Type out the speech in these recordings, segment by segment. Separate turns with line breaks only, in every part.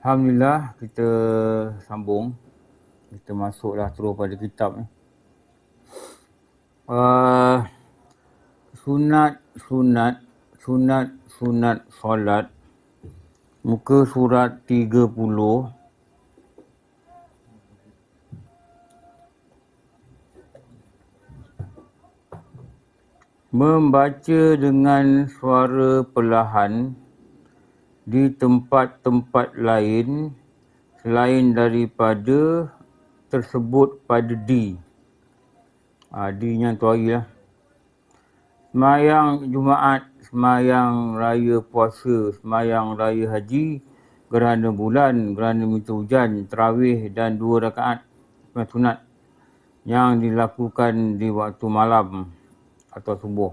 Alhamdulillah, kita sambung. Kita masuklah terus pada kitab ni. Sunat solat. Muka surat 30. Membaca dengan suara perlahan di tempat-tempat lain selain daripada tersebut pada D. D-nya tu hari lah. Semayang Jumaat, semayang raya puasa, semayang raya haji, gerhana bulan, gerhana minta hujan, tarawih dan 2 rakaat sunat yang dilakukan di waktu malam atau subuh.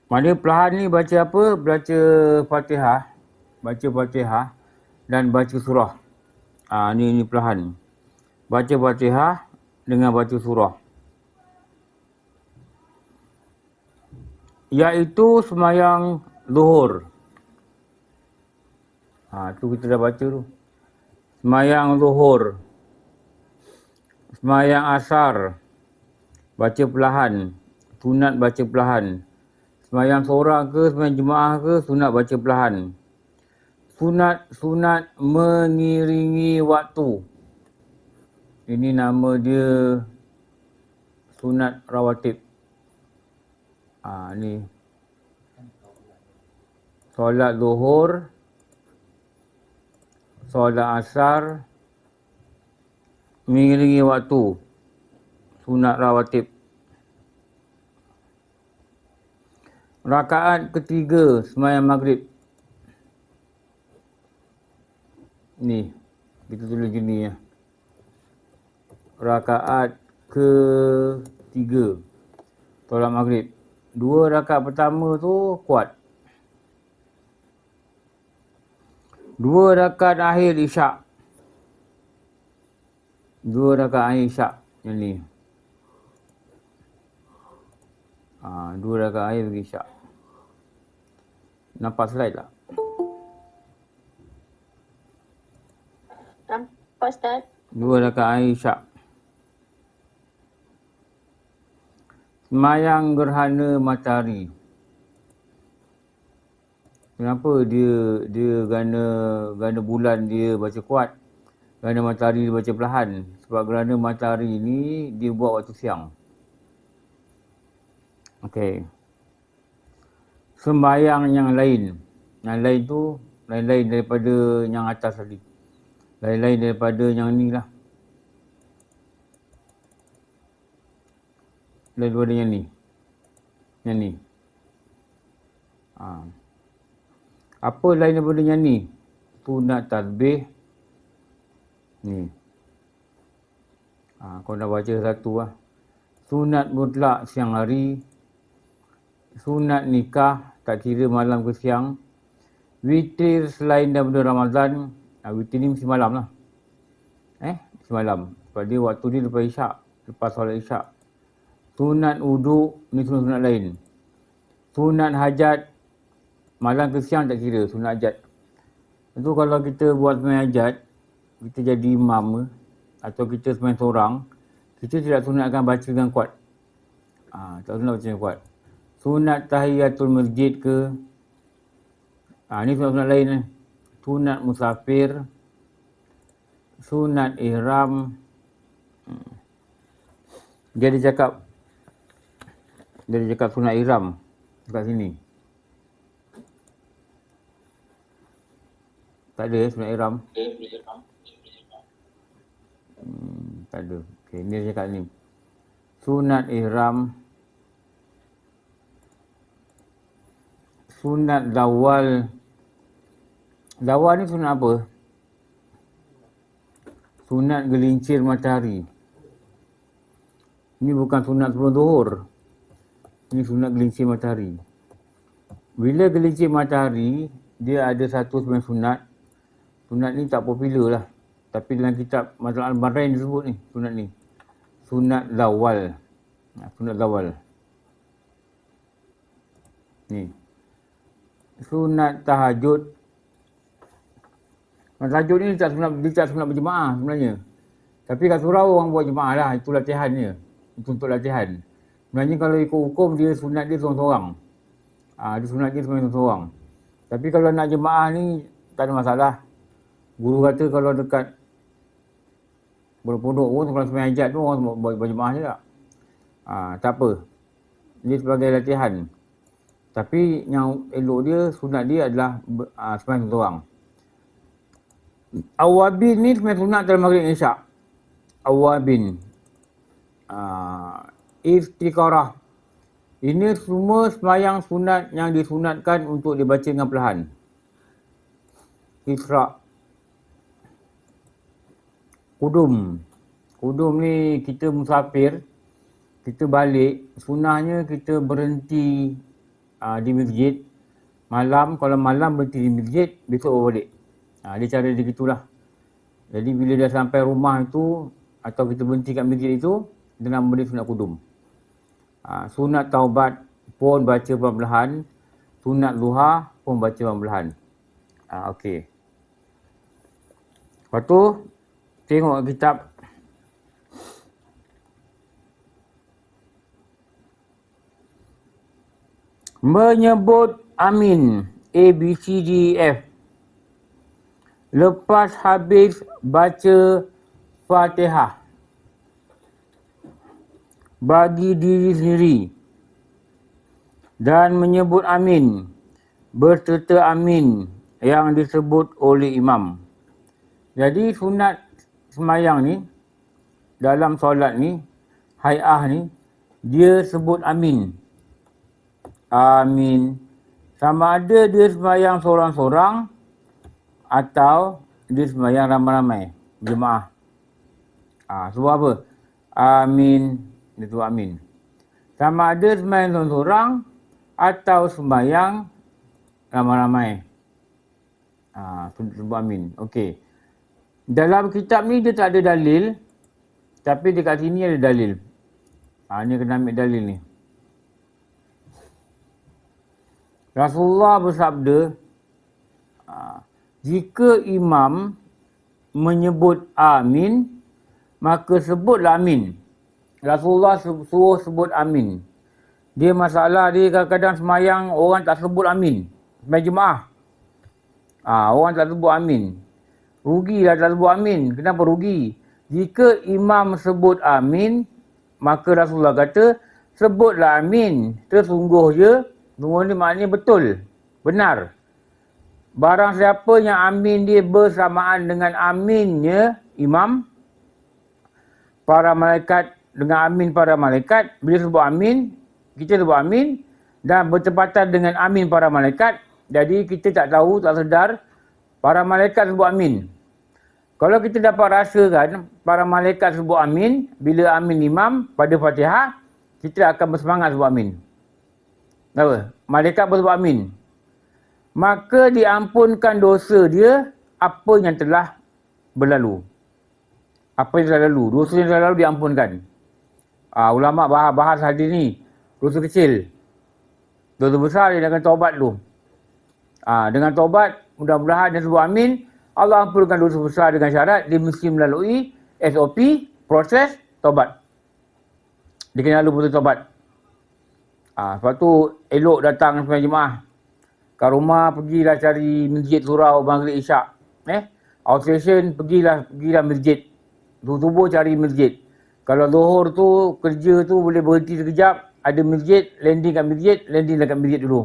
Mana perlahan ni baca apa? Baca Fatihah dan baca surah. Ni perlahan. Baca Fatihah dengan baca surah. Iaitu semayang zuhur. Tu kita dah baca tu. Semayang zuhur. Semayang asar. Baca perlahan. Sunat baca perlahan. Semayang seorang ke, semayang jemaah ke, sunat baca perlahan. Sunat mengiringi waktu. Ini nama dia sunat rawatib. Ni. Solat zuhur, solat asar, mengiringi waktu. Sunat rawatib. Rakaat ketiga semayang maghrib. Ni, kita tulis gini ya. Rakaat ketiga solat maghrib. 2 rakaat pertama tu kuat. 2 rakaat akhir isyak. 2 rakaat akhir isyak yang ni. 2 rakaat akhir bagi isyak. Nampak slide tak?
Nampak Ustaz.
2 rakaat akhir isyak. Semayang gerhana matahari. Kenapa dia gerhana bulan dia baca kuat, gerhana matahari dia baca perlahan? Sebab gerhana matahari ni dia buat waktu siang. Okey. Sembayang yang lain. Yang lain tu lain-lain daripada yang atas tadi. Lain-lain daripada yang ni lah. Daripada yang ni. Yang ni. Apa lain daripada yang ni? Sunat tasbih. Ni. Kau dah baca satu lah. Sunat mutlak siang hari. Sunat nikah, tak kira malam ke siang. Witir selain daripada Ramadan. Witir ni mesti malam lah. Mesti malam. Sebab dia waktu dia lepas isyak. Lepas solat isyak. Sunat uduk, ni sunat lain. Sunat hajat, malam ke siang tak kira, sunat hajat. Itu kalau kita buat sembahyang hajat, kita jadi imam atau kita sembahyang seorang, kita tidak sunatkan baca dengan kuat. Tak sunat baca dengan kuat. Sunat tahiyatul masjid ke. Ni sunat lain ni. Sunat musafir. Sunat ihram. Dia ada cakap sunat ihram kat sini. Tak ada sunat ihram. Tak ada. Okey, ni dia cakap ni. Sunat ihram. Sunat zawal. Zawal ni sunat apa? Sunat gelincir matahari. Ni bukan sunat sebelum zuhur. Ni sunat gelincir matahari. Bila gelincir matahari, dia ada satu sebenarnya sunat. Sunat ni tak popular lah. Tapi dalam kitab Matlab Al-Barain disebut ni, sunat ni. Sunat zawal. Sunat zawal. Ni. Sunat tahajud. Tajuk ni dia tak sunat berjemaah sebenarnya. Tapi kat surau orang buat jemaah lah, itu latihannya. Itu untuk latihan. Sebenarnya kalau ikut hukum dia sunat dia seorang-seorang. Dia sunat dia seorang-seorang. Tapi kalau nak jemaah ni tak ada masalah. Guru kata kalau dekat pondok pun kalau sembahyang hajat tu orang buat jemaah je tak. Tak apa. Dia sebagai latihan. Tapi yang elok dia, sunat dia adalah sembahyang seorang. Awabin ni sembahyang sunat dalam maghrib isyak. Awabin. Iftiqarah. Ini semua sembahyang sunat yang disunatkan untuk dibaca dengan perlahan. Isra'. Kudum. Kudum ni kita musafir, kita balik, sunahnya kita berhenti di masjid. Malam, kalau malam berhenti di masjid, besok baru balik. Dia cara dia gitulah. Jadi bila dah sampai rumah itu, atau kita berhenti kat masjid itu, kita nak beri sunat kudum. Sunat taubat pun baca perlahan-lahan. Sunat duha pun baca perlahan-lahan. Okey. Lepas tu, tengok kitab. Menyebut amin. A, B, C, D, E, F. Lepas habis baca Fatihah. Bagi diri sendiri. Dan menyebut amin. Berserta amin yang disebut oleh imam. Jadi sunat semayang ni, dalam solat ni, hay'ah ni, dia sebut amin. Amin. Sama ada dia semayang seorang-seorang atau dia semayang ramai-ramai, jemaah. Sebab apa? Amin. Dia sebut amin. Sama ada semayang seorang-seorang atau semayang ramai-ramai. Sebut amin. Okey. Dalam kitab ni dia tak ada dalil. Tapi dekat sini ada dalil. Ni kena ambil dalil ni. Rasulullah bersabda, jika imam menyebut amin, maka sebutlah amin. Rasulullah suruh sebut amin. Dia masalah dia kadang-kadang semayang orang tak sebut amin. Semayang jemaah. Orang tak sebut amin. Rugilah tak sebut amin. Kenapa rugi? Jika imam sebut amin, maka Rasulullah kata, sebutlah amin. Tersungguh je. Sungguh ni maknanya betul. Benar. Barang siapa yang amin dia bersamaan dengan aminnya imam, para malaikat dengan amin para malaikat, bila sebut amin, kita sebut amin dan bertepatan dengan amin para malaikat, jadi kita tak tahu, tak sedar, para malaikat sebut amin. Kalau kita dapat rasakan para malaikat sebut amin, bila amin imam pada Fatihah, kita akan bersemangat sebut amin. Kenapa? Malaikat bersebut amin. Maka diampunkan dosa dia apa yang telah berlalu. Apa yang telah lalu. Dosa yang telah lalu diampunkan. Ulama bahas hadis ni. Dosa kecil. Dosa besar dia dengan taubat dulu. Dengan taubat, mudah-mudahan dia sebut amin. Allah ampunkan dosa besar dengan syarat dia mesti melalui SOP, proses taubat. Dia kena lalu proses taubat. Sebab tu elok datang sembahyang jemaah. Kat rumah pergilah cari masjid surau maghrib isyak. Outstation pergilah masjid. Subuh cari masjid. Kalau zuhur tu kerja tu boleh berhenti sekejap, ada masjid, landing kat masjid, landing dekat masjid dulu.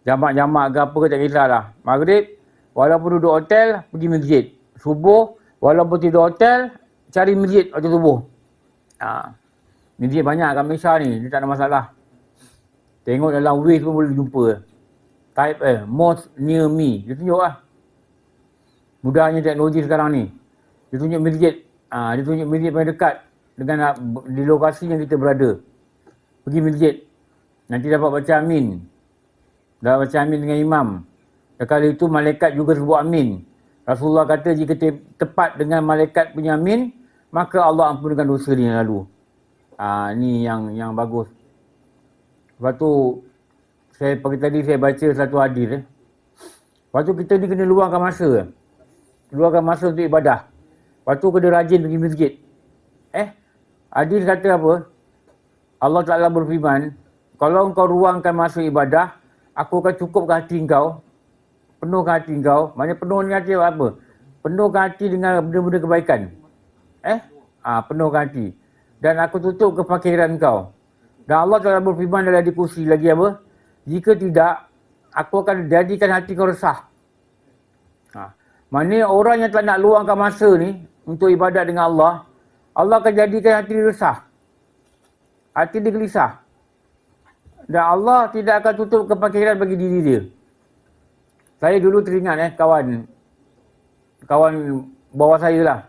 Jamak-jamak ke apa ke tak kisahlah. Maghrib walaupun duduk hotel pergi masjid. Subuh walaupun tidur hotel cari masjid waktu subuh. Masjid banyak kat Malaysia ni, dia tak ada masalah. Tengok dalam Waze pun boleh jumpa. Type most near me. Dia tunjuk lah. Mudahnya teknologi sekarang ni. Dia tunjuk masjid. Dia tunjuk masjid paling dekat dengan di lokasi yang kita berada. Pergi masjid. Nanti dapat baca amin. Dapat baca amin dengan imam. Dan kali itu malaikat juga sebut amin. Rasulullah kata jika tepat dengan malaikat punya amin, maka Allah ampunkan dosa dia yang lalu. Ni yang bagus. Lepas tu, pagi tadi saya baca satu hadis. Lepas tu kita ni kena luangkan masa. luangkan masa untuk ibadah. Lepas tu kena rajin pergi masjid. Hadis kata apa? Allah Ta'ala berfirman, kalau engkau ruangkan masa ibadah, aku akan cukupkan hati engkau, penuhkan hati engkau. Maksudnya penuhkan hati apa? Penuhkan hati dengan benda-benda kebaikan. Penuhkan hati. Dan aku tutup kefakiran engkau. Dan Allah Ta'ala berfirman dalam hadis kursi lagi apa? Jika tidak, aku akan jadikan hati kau resah. Maknanya orang yang tak nak luangkan masa ni untuk ibadat dengan Allah, Allah akan jadikan hati dia resah. Hati dia gelisah. Dan Allah tidak akan tutup kefakiran bagi diri dia. Saya dulu teringat kawan bawah saya lah.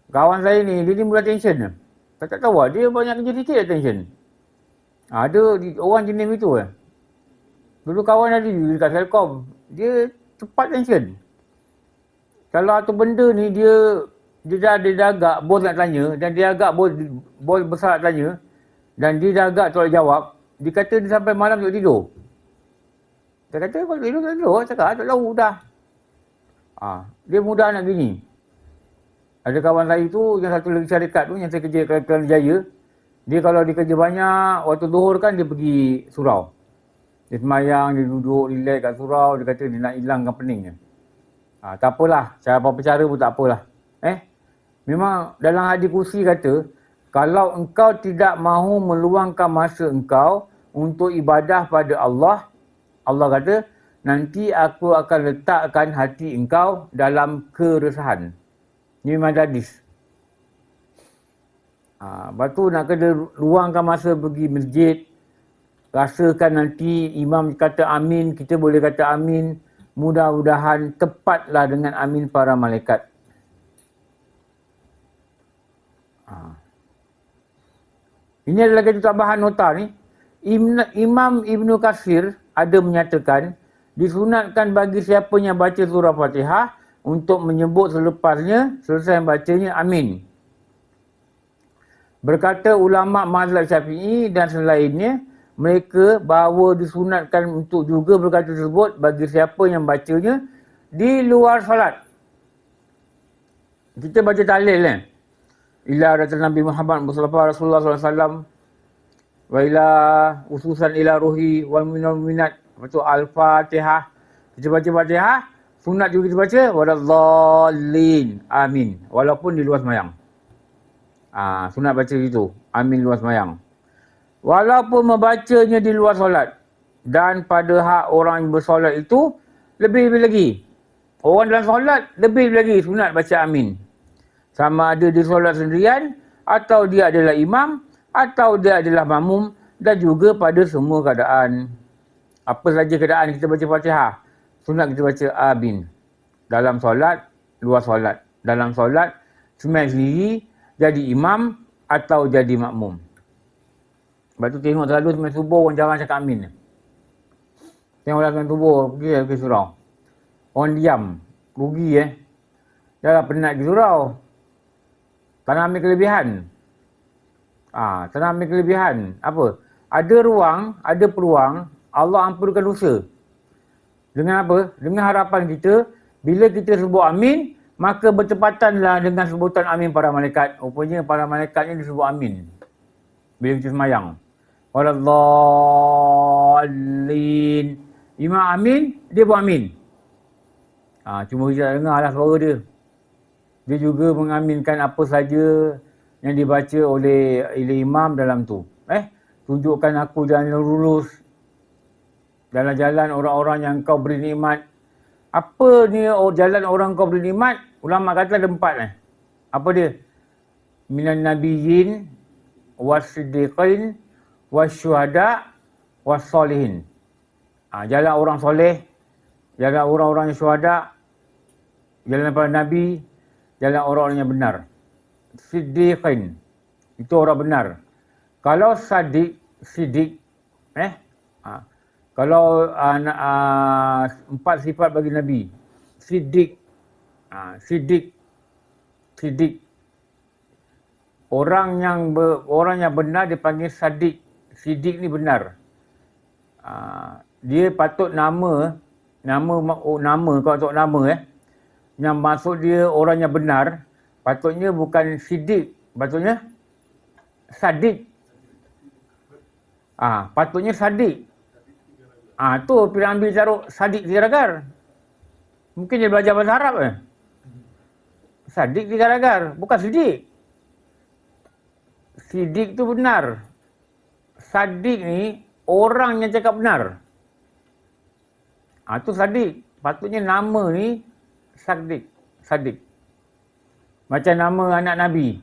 Kawan saya ni, dia ni mula tension. Saya tak tahu lah, dia banyak kerja sikit tension. Ada orang jenis itu . Dulu kawan ada dekat Telkom, dia cepat tension. Kalau satu benda ni dia dah agak bos nak tanya, dan dia agak bos besar nak tanya, dan dia dah agak tak jawab, dia kata dia sampai malam tak tidur. Dia kata kalau tidur tak tidur, cakap tak tahu dah. Dia mudah nak gini. Ada kawan saya tu, yang satu lagi syarikat tu, yang saya kerja kat Kelana Jaya, dia kalau dia kerja banyak, waktu zuhur kan dia pergi surau. Dia semayang, dia duduk, relax kat surau, dia kata dia nak hilangkan peningnya. Tak apalah, cara apa-apa cara pun tak apalah. Memang dalam hadis kursi kata, kalau engkau tidak mahu meluangkan masa engkau untuk ibadah pada Allah, Allah kata, nanti aku akan letakkan hati engkau dalam keresahan. Ini memang hadis. Lepas tu nak kena luangkan masa pergi masjid, rasakan nanti imam kata amin, kita boleh kata amin. Mudah-mudahan tepatlah dengan amin para malaikat. Ini adalah satu tambahan nota ni. Imam Ibn Katsir ada menyatakan, disunatkan bagi siapa yang baca surah Fatihah untuk menyebut selepasnya, selesai bacanya amin. Berkata ulama mazhab Syafi'i dan selainnya, mereka bahawa disunatkan untuk juga berkata tersebut bagi siapa yang bacanya di luar solat. Kita baca tahlil ila rasul Nabi Muhammad Mustafa Rasulullah SAW wa ila ususan ila ruhi wal minat. Lepas tu Al-Fatihah. Kita baca Fatihah, sunat juga kita baca waladdallin, amin. Walaupun di luar sembahyang. Sunat baca itu, amin luar sembahyang. Walaupun membacanya di luar solat. Dan pada hak orang yang bersolat itu, lebih-lebih lagi. Orang dalam solat, lebih lagi sunat baca amin. Sama ada di solat sendirian, atau dia adalah imam, atau dia adalah makmum, dan juga pada semua keadaan. Apa saja keadaan kita baca Fatihah, sunat kita baca amin. Dalam solat, luar solat. Dalam solat, sembahyang sendiri, jadi imam atau jadi makmum. Sebab tu tengok selalu sembahyang subuh orang jarang cakap amin. Tengok dalam sembahyang subuh, pergi surau. Orang diam, rugi Dah lah penat pergi surau. Tak nak ambil kelebihan. Tak nak ambil kelebihan. Apa? Ada ruang, ada peluang, Allah ampunkan dosa. Dengan apa? Dengan harapan kita, bila kita sebut amin, maka bertepatanlah dengan sebutan amin para malaikat. Rupanya para malaikatnya disebut amin bila kita semayang. Waladdallin. Imam amin, dia pun amin. Cuma kita tak dengar lah suara dia. Dia juga mengaminkan apa saja yang dibaca oleh imam dalam tu. Tunjukkan aku jalan yang lurus, dalam jalan orang-orang yang kau beri nikmat. Apa ni jalan orang kau beri nikmat? Ulama kata ada 4 Apa dia? Minan nabiyyin was-siddiqin was-syuhada was-solihin. Jalan orang soleh, jalan orang-orang yang syuhada, jalan para nabi, jalan orang-orang yang benar. Siddiqin, itu orang benar. Kalau siddiq, kalau 4 sifat bagi Nabi. Siddiq. Orang yang benar dipanggil sadiq. Siddiq ni benar. Dia patut nama kalau untuk nama yang maksud dia orang yang benar, patutnya bukan sidik, patutnya sadik. Patutnya sadik. Tu bila ambil taruh sadik 3 ragar. Mungkin dia belajar bahasa Arab Sadik 3 ragar, bukan sidik. Sidik tu benar. Sadik ni orang yang cakap benar. Tu sadik. Patutnya nama ni sadik. Sadik. Macam nama anak Nabi.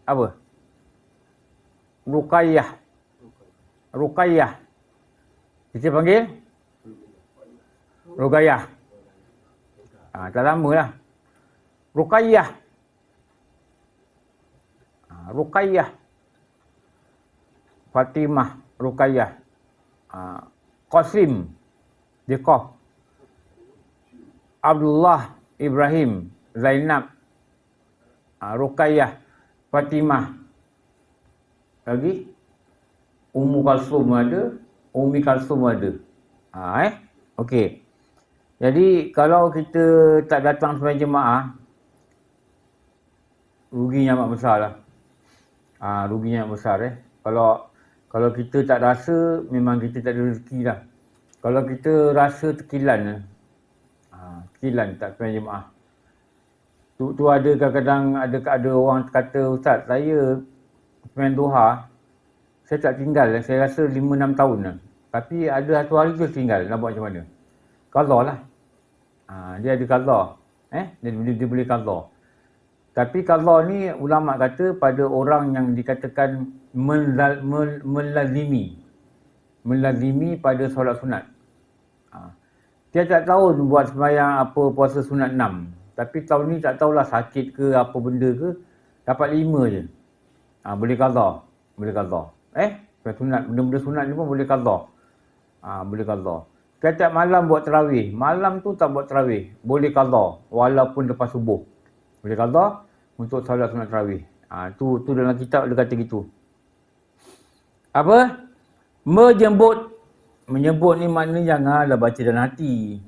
Apa? Ruqayyah. Ruqayyah. Kita panggil Ruqayyah. Tak lama lah. Ruqayyah. Ruqayyah. Fatimah. Ruqayyah. Qasim. Dekoh. Abdullah. Ibrahim. Zainab. Ruqayyah. Fatimah. Lagi? Ummu Kalsum ada. Umi Kalsum ada. Okey. Jadi kalau kita tak datang sembahyang jemaah, ruginya amat besar lah. Ruginya amat besar Kalau kita tak rasa, memang kita tak ada rezeki lah. Kalau kita rasa tekilan tekilan tak sembahyang jemaah. Tu ada kadang-kadang ada orang kata, Ustaz, saya sembahyang duha, saya tak tinggal, saya rasa 5-6 tahun lah. Tapi ada satu hari tu tinggal, nak buat macam mana? Qadha lah. Dia ada qadha. Dia boleh qadha. Tapi qadha ni ulama kata pada orang yang dikatakan melazimi pada solat sunat. Tiap-tiap tahun buat sembahyang puasa sunat 6. Tapi tahun ni tak tahulah sakit ke apa benda ke, dapat 5 je. Boleh qadha. Boleh qadha. Sunat, benda-benda sunat ni pun boleh qadha. Boleh qadha. Tiap-tiap malam buat tarawih. Malam tu tak buat tarawih. Boleh qadha. Walaupun lepas subuh. Boleh qadha untuk solat sunat tarawih. Tu dalam kitab dia kata gitu. Apa? Menyebut ni maknanya janganlah baca dalam hati.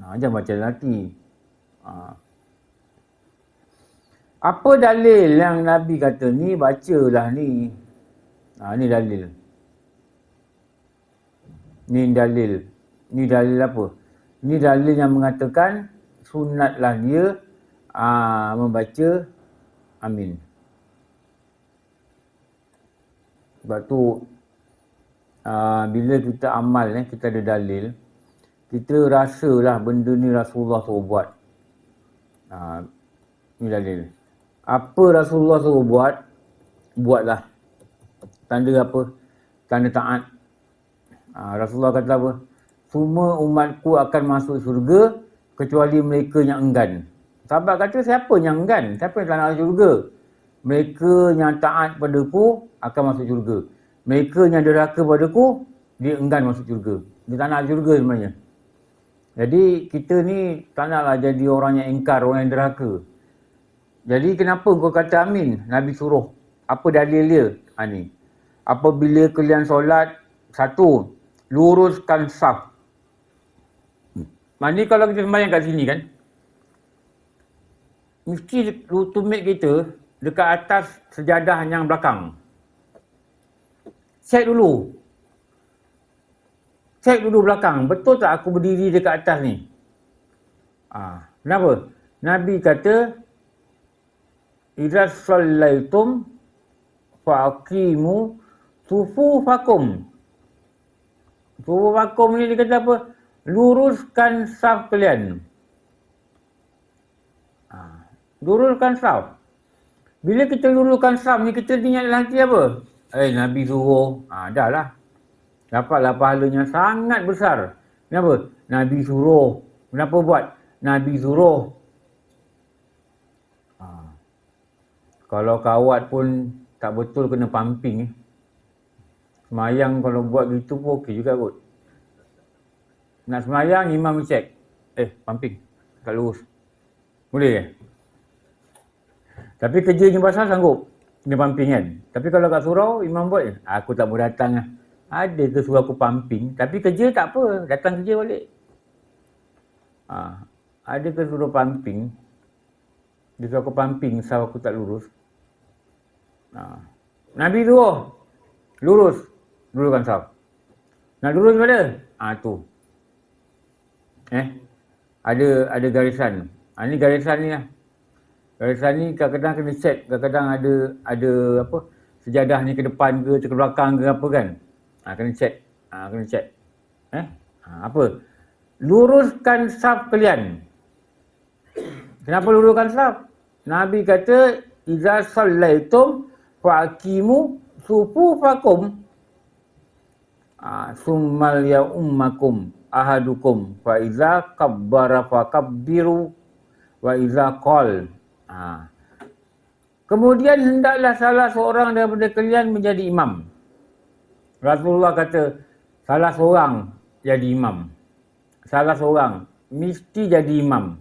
Jangan baca dalam hati. Apa dalil yang Nabi kata ni bacalah ni. Ni dalil. Ni dalil apa? Ni dalil yang mengatakan sunatlah dia membaca amin. Sebab tu bila kita amal kita ada dalil, kita rasalah benda ni Rasulullah suruh buat. Ni dalil. Apa Rasulullah suruh buat, buatlah. Tanda apa? Tanda taat. Rasulullah kata apa? Semua umatku akan masuk syurga kecuali mereka yang enggan. Sahabat kata, siapa yang enggan? Siapa yang tak nak masuk syurga? Mereka yang taat padaku akan masuk syurga. Mereka yang derhaka padaku, dia enggan masuk syurga. Dia tak nak syurga sebenarnya. Jadi kita ni tak naklah jadi orang yang ingkar, orang yang derhaka. Jadi kenapa kau kata amin? Nabi suruh. Apa dalil dia? Ni. Apabila kalian solat, 1, luruskan saf. Maksudnya kalau kita sembahyang kat sini kan, mesti tumit kita dekat atas sejadah yang belakang. Cek dulu belakang. Betul tak aku berdiri dekat atas ni? Kenapa? Nabi kata, idza shallaitum faqimu sufufakum. Sufufakum ni dia kata apa? Luruskan saf kalian. Luruskan saf. Bila kita luruskan saf ni, kita ingat dalam hati apa? Nabi suruh. Dah lah. Dapatlah pahalanya sangat besar. Kenapa? Nabi suruh. Kenapa buat? Nabi suruh. Kalau kawat pun tak betul kena pumping. Semayang kalau buat gitu pun okey juga kot. Nak semayang, imam cek. Pumping. Tak lurus. Boleh ke? Tapi kerjanya basah sanggup. Kena pumping kan. Tapi kalau kat surau, imam buat, aku tak mau datang lah. Ada ke suruh aku pumping. Tapi kerja tak apa. Datang kerja balik. ada ke suruh pumping. Dia suruh aku pumping, saf aku tak lurus. Nabi suruh luruskan saf. Nak lurus mana? Tu. Ada garisan. Ni garisan ni lah. Garisan ni kadang-kadang kena check, kadang-kadang ada apa, sejadah ni ke depan ke belakang ke apa kan. Kena check. Kena check. Apa? Luruskan saf kalian. Kenapa luruskan saf? Nabi kata, "Iza sallaitum faqimu sufufakum." Summal ya ummakum ahadukum fa iza kabbara fakabbiru wa iza qal. Kemudian hendaklah salah seorang daripada kalian menjadi imam. Rasulullah kata, salah seorang jadi imam. Salah seorang mesti jadi imam.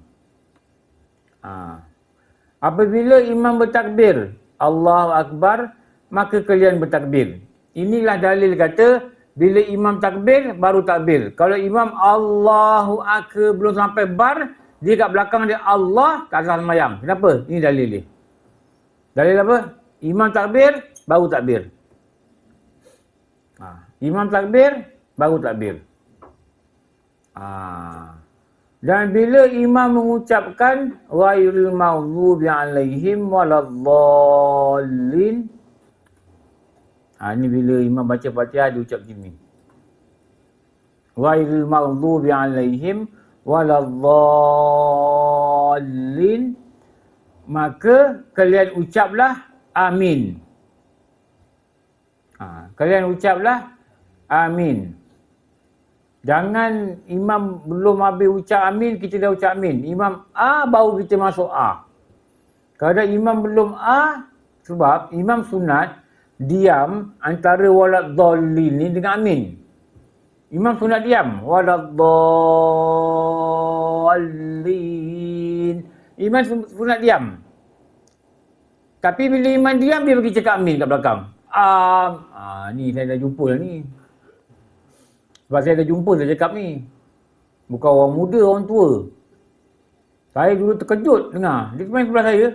Apabila imam bertakbir, Allahu Akbar, maka kalian bertakbir. Inilah dalil kata, bila imam takbir, baru takbir. Kalau imam Allahu Akbar belum sampai bar, dia kat belakang dia Allah, tak sah sembahyang. Kenapa? Ini dalil dia. Dalil apa? Imam takbir, baru takbir. Imam takbir, baru takbir. Dan bila imam mengucapkan ghairil maghdubi alaihim waladdallin, ni bila imam baca Fatihah dia ucap gini. Ghairil maghdubi alaihim waladdallin, maka kalian ucaplah amin. Kalian ucaplah amin. Jangan imam belum habis ucap amin, kita dah ucap amin. Imam baru kita masuk Kalau imam belum sebab imam sunat diam antara waladdallin ni dengan amin. Imam sunat diam. Waladdallin. Imam sunat diam. Tapi bila imam diam, dia pergi cakap amin kat belakang. Ni saya dah jumpa dah ni. Sebab saya dah jumpa dia cakap ni. Bukan orang muda, orang tua. Saya dulu terkejut dengar. Dia main sebelah saya.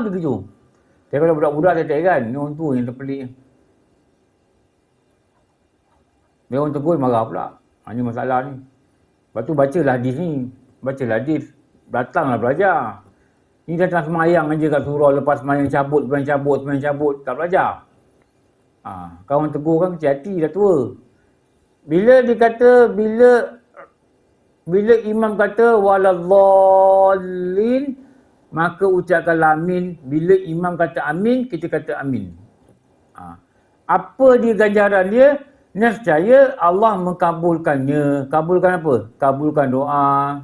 Dia gitu. Saya kalau budak-budak saya tak heran. Ni orang tua yang terpelik. Dia orang tegur marah pula. Ini masalah ni. Lepas tu bacalah hadis ni. Bacalah hadis. Datanglah belajar. Ni datang semayang aja kat surau, lepas semayang cabut. Tak belajar. Kawan tegur kan kecil hati, dah tua. Bila dia kata, bila imam kata waladdallin, maka ucapkan amin. Bila imam kata amin, kita kata amin. Apa dia ganjaran dia? Nescaya Allah mengkabulkannya. Kabulkan apa? Kabulkan doa.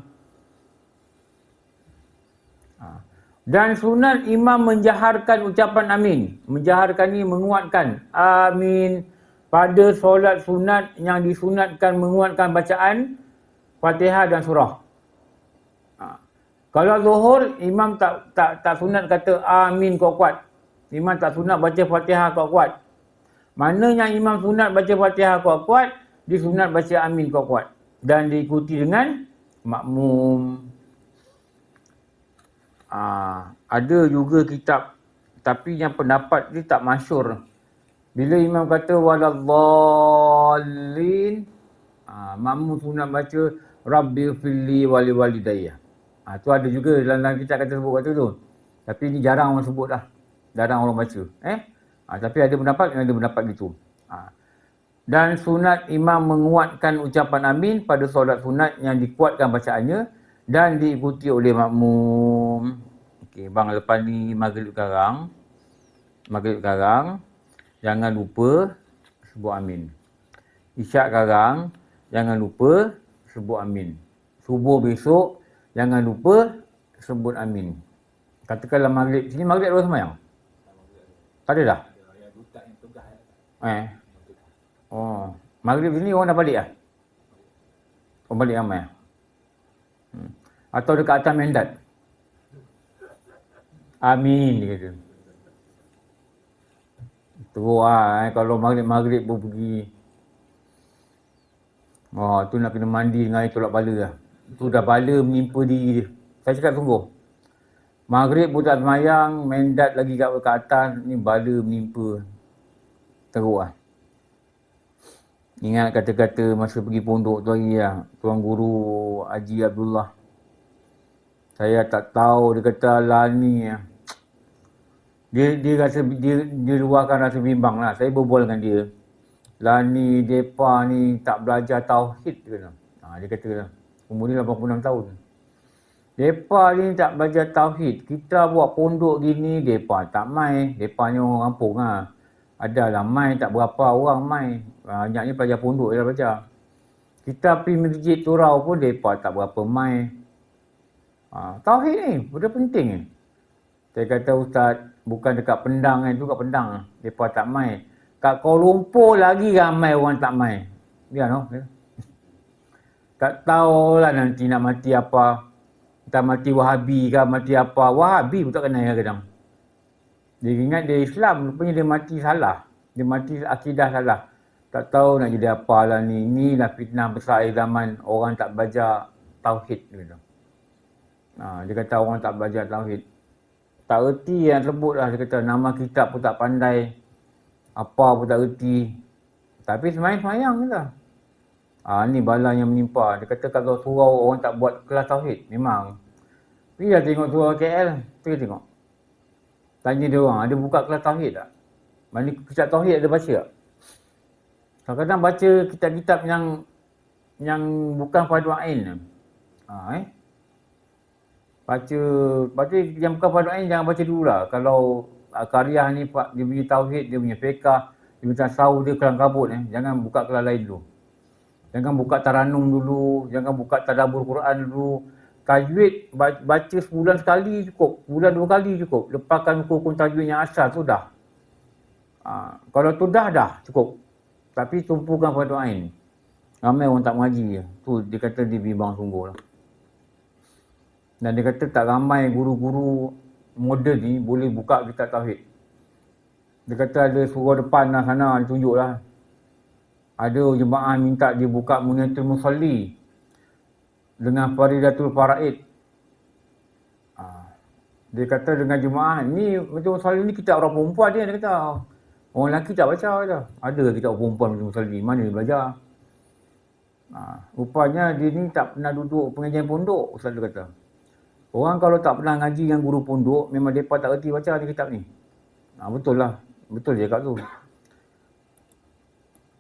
Dan sunat imam menjaharkan ucapan amin. Menjaharkan ni menguatkan. Amin. Pada solat sunat yang disunatkan menguatkan bacaan Fatihah dan surah. Kalau zuhur, imam tak sunat kata amin kuat-kuat. Imam tak sunat baca Fatihah kuat-kuat. Mana yang imam sunat baca Fatihah kuat-kuat, dia sunat baca amin kuat-kuat. Dan diikuti dengan makmum. Ada juga kitab, tapi yang pendapat dia tak masyhur. Bila imam kata waladdallin, makmum sunat baca Rabbighfirli wali walidayya. Tu ada juga dalam kitab kata sebut kata tu. Tapi ni jarang orang sebut dah. Jarang orang baca. Tapi ada pendapat gitu. Dan sunat imam menguatkan ucapan amin pada solat sunat yang dikuatkan bacaannya dan diikuti oleh makmum. Okey, bang, lepas ni maghrib sekarang. Jangan lupa sebut amin. Isyak sekarang, jangan lupa sebut amin. Subuh besok, jangan lupa sebut amin. Katakanlah maghrib. Sini maghrib ada sembahyang? Tak ada dah? Maghrib sini orang dah balik lah? Orang balik ramai lah? Atau dekat atas mendat? Amin, dia kata. Teruk lah kalau maghrib pun pergi. Tu nak kena mandi dengan air tolak bala lah. tu dah bala menimpa diri dia. Saya cakap sungguh. Maghrib pun tak semayang, mendat lagi kat atas, ni bala menimpa. Teruk lah. Ingat kata-kata masa pergi pondok tu lagi lah. Tuan Guru Haji Abdullah. Saya tak tahu, dia kata lah ni lah. Dia rasa, dia luahkan rasa bimbang lah. Saya berbual dengan dia. Lah ni, mereka ni tak belajar tauhid ke lah. Dia kata lah. Umur dia 86 tahun. Mereka ni tak belajar tauhid. Kita buat pondok gini, mereka tak mai. Mereka ni orang kampung lah. Adalah mai, tak berapa orang mai. Banyaknya pelajar pondok je lah belajar. Kita pergi masjid Turau pun mereka tak berapa mai. Tauhid ni, benda penting ni. Saya kata Ustaz, bukan dekat Pendang tu, kat Pendang. Mereka tak mai. Kat Kuala Lumpur lagi ramai orang tak mai. Biar no. Tak tahulah nanti nak mati apa. Kita mati Wahabi ke, mati apa. Wahabi pun tak kenal kadang. Dia ingat dia Islam, rupanya dia mati salah. Dia mati akidah salah. Tak tahu nak jadi apa lah ni. Inilah fitnah besar akhir zaman. Orang tak belajar tauhid. Gitu. Dia kata orang tak belajar tauhid. Tak erti yang sebut lah. Dia kata nama kitab pun tak pandai. Apa pun tak erti. Tapi semayang-semayang je lah. Ni bala yang menimpa. Dia kata kalau surau orang tak buat kelas tauhid. Memang. Pergi dah tengok surau KL. Pergi tengok. Tanya dia orang, ada buka kelas tauhid tak? Mana kitab tauhid ada baca tak? Kadang-kadang baca kitab-kitab yang bukan fardu ain. Baca yang bukan fardu ain jangan baca dulu lah. Kalau karya ni dia punya tauhid, dia punya fiqah, dia punya tasawuf, dia kelam kabut jangan buka kelas lain dulu. Jangan buka taranum dulu, jangan buka tadabbur Quran dulu. Tajwid baca sebulan sekali cukup, sebulan 2 kali cukup. Lepaskan hukum tajwid yang asal tu dah. Kalau tu dah cukup. Tapi tumpukan fardu ain. Ramai orang tak mengaji je. Tu dia kata dia bimbang sungguh lah. Dan dia kata tak ramai guru-guru moden ni boleh buka kitab tauhid. Dia kata ada surau depan lah sana, dia tunjuk lah. Ada jemaah minta dia buka Muniatul Musalli dengan Faridatul Faraid. Dia kata dengan jemaah ni Muniatul Musalli ni kitab orang perempuan dia kata. Orang lelaki tak baca je. Ada kitab perempuan Muniatul Musalli, mana dia belajar? Rupanya dia ni tak pernah duduk pengajian pondok, Ustaz dia kata. Orang kalau tak pernah ngaji dengan guru pondok, memang mereka tak erti baca di kitab ni. Betul lah. Betul je kat tu.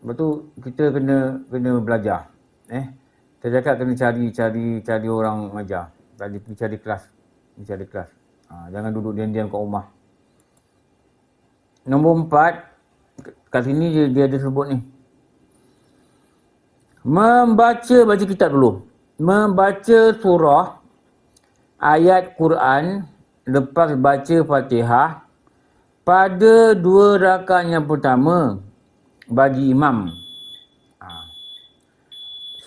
Lepas tu kita kena belajar. Saya cakap kena cari orang mengajar. Tadi pergi cari kelas. Jangan duduk diam-diam kat rumah. Nombor 4, kat sini dia ada sebut ni. Baca kitab dulu. Membaca surah, ayat Quran, lepas baca Fatihah pada 2 rakaat yang pertama bagi imam.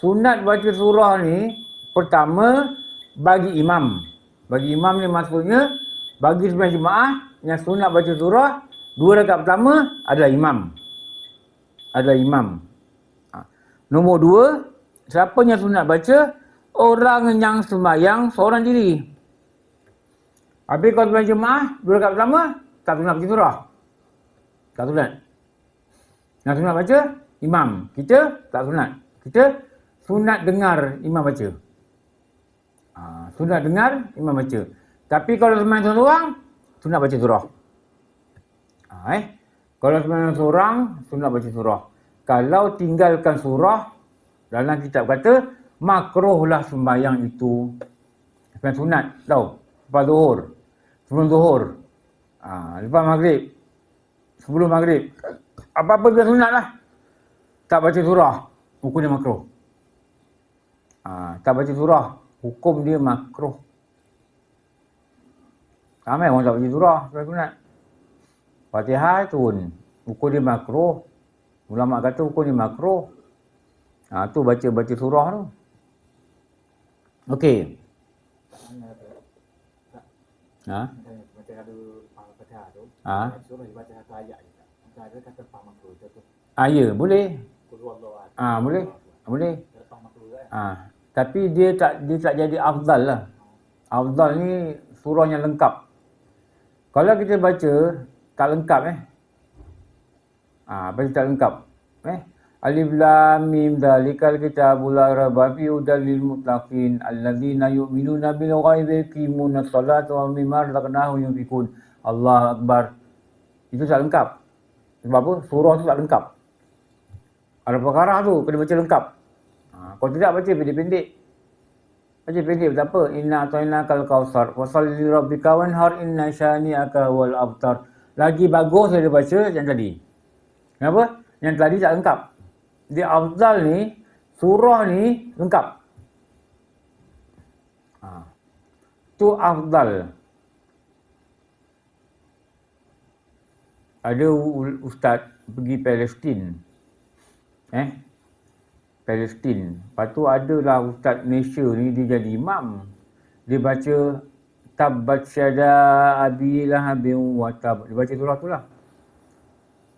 Sunat baca surah ni pertama bagi imam. Bagi imam ni maksudnya bagi sembahyang jemaah yang sunat baca surah 2 rakaat pertama adalah imam. Nombor 2, siapa yang sunat baca? Orang yang sembahyang seorang diri. Habis kalau sembahyang jemaah 2 rakaat pertama tak sunat baca surah. Tak sunat. Yang sunat baca imam. Kita tak sunat. Kita sunat dengar imam baca. Sunat dengar imam baca. Tapi kalau sembahyang seorang, sunat baca surah. Kalau sembahyang seorang, sunat baca surah. Kalau tinggalkan surah, dalam kitab kata, makruhlah sembahyang itu. Sembahyang sunat, tahu? Lepas zuhur. Sebelum zuhur. Lepas maghrib. Sebelum maghrib. Apa-apa dia sunat lah. Tak baca surah, hukum dia makruh. Tak baca surah, hukum dia makruh. Ramai orang tak baca surah, sunat. Fatihah turun, hukum dia makruh. Ulama kata hukum dia makruh. Tu baca surah tu. Okey.
Macam ada Fatihah tu. Surah dibaca satu ayat je tak. Ada kata lepas makruh tu.
Ya, boleh.
Qul huwallahu ahad.
Boleh.
Lepas makruh kan.
Tapi dia tak jadi afdal lah. Afdal ni surah yang lengkap. Kalau kita baca tak lengkap baca tak lengkap. Alif lam mim dzalikal kitabul la raiba fihi hudal lil muttaqin alladzina yu'minuna bil ghaibi yuqimuna sholata wa mimma razaqnahum yunfiqun. Allahu akbar. Itu tak lengkap. Sebab apa? Surah tu tak lengkap. Al-Baqarah tu kena baca lengkap. Kalau tidak baca pendek-pendek. Baca pendek tak apa. Inna a'tainakal kautsar fasholli li rabbika wanhar inna syani'aka wal abtar. Lagi bagus dia baca yang tadi. Kenapa? Yang tadi tak lengkap. Dia afdal ni, surah ni lengkap. Tu afdal. Ada ustaz pergi Palestin. Palestin. Lepas tu adalah ustaz Malaysia ni, dia jadi imam. Dia baca Tabbat syada abi lahabin wa tab. Dia baca surah tu lah.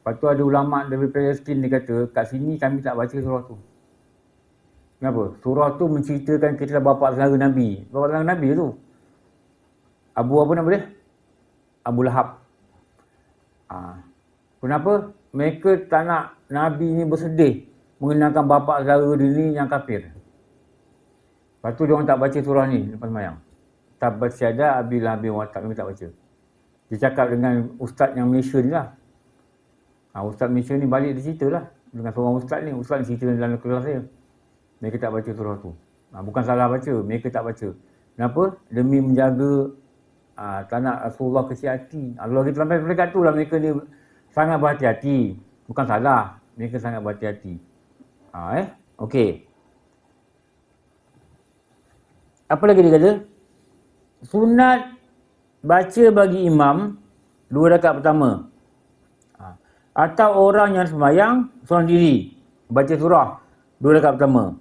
Lepas tu ada ulama' dari Palestin dia kata, kat sini kami tak baca surah tu. Kenapa? Surah tu menceritakan kisah bapa saudara Nabi. Bapa saudara Nabi tu. Abu apa nama dia? Abu Lahab. Kenapa? Mereka tak nak Nabi ni bersedih mengenalkan bapa saudara dia ni yang kafir. Lepas tu diorang tak baca surah ni lepas sembahyang. Tabbat syada abi lahabin wa tab. Kami tak baca. Dia cakap dengan ustaz yang Malaysia ni lah. Ustaz Malaysia ni balik dia cerita lah dengan seorang ustaz ni. Ustaz ni cerita dalam kelas dia. Mereka tak baca surah tu. Bukan salah baca, mereka tak baca. Kenapa? Demi menjaga tak nak Rasulullah kecil hati. Allah kita sampai peringkat tu lah mereka ni sangat berhati-hati. Bukan salah, mereka sangat berhati-hati. Okey. Apa lagi dia kata? Sunat baca bagi imam 2 rakaat pertama. Atau orang yang sembahyang seorang diri baca surah 2 rakaat pertama.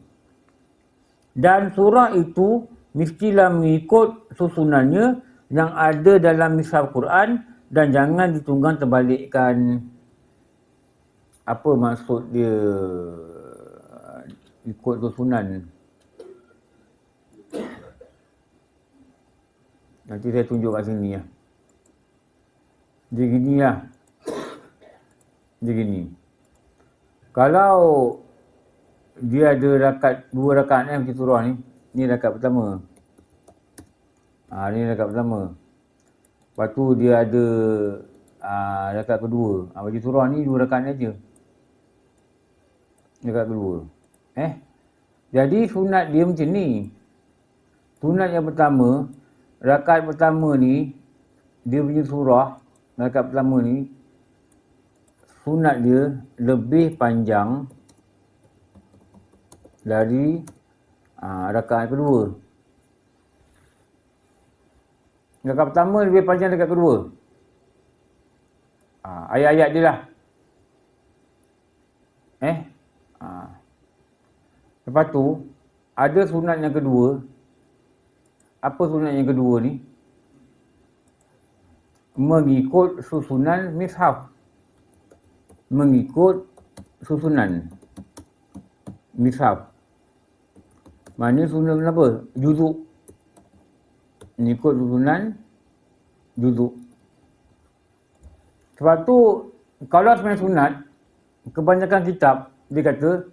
Dan surah itu mestilah mengikut susunannya yang ada dalam mishaf Quran dan jangan ditunggang terbalikkan. Apa maksud dia ikut susunan? Nanti saya tunjuk kat sini ya. Dia gini lah. Dia gini. Kalau dia ada dua rakaat macam surah ni. Ni rakaat pertama. Ni rakaat pertama. Lepas tu dia ada rakaat kedua. Bagi surah ni 2 rakaat ni aja. Rakaat kedua. Jadi sunat dia macam ni. Sunat yang pertama, rakaat pertama ni dia punya surah, rakaat pertama ni sunat dia lebih panjang dari rakaat kedua. Rakaat pertama lebih panjang dari rakaat kedua. Ayat-ayat dia lah. Lepas tu ada sunat yang kedua. Apa sunat yang kedua ni? Mengikut susunan mishaf. Mengikut susunan mishaf. Maknanya susunan apa? Juzuk. Mengikut susunan juzuk. Sebab tu kalau sebenarnya sunat, kebanyakan kitab dia kata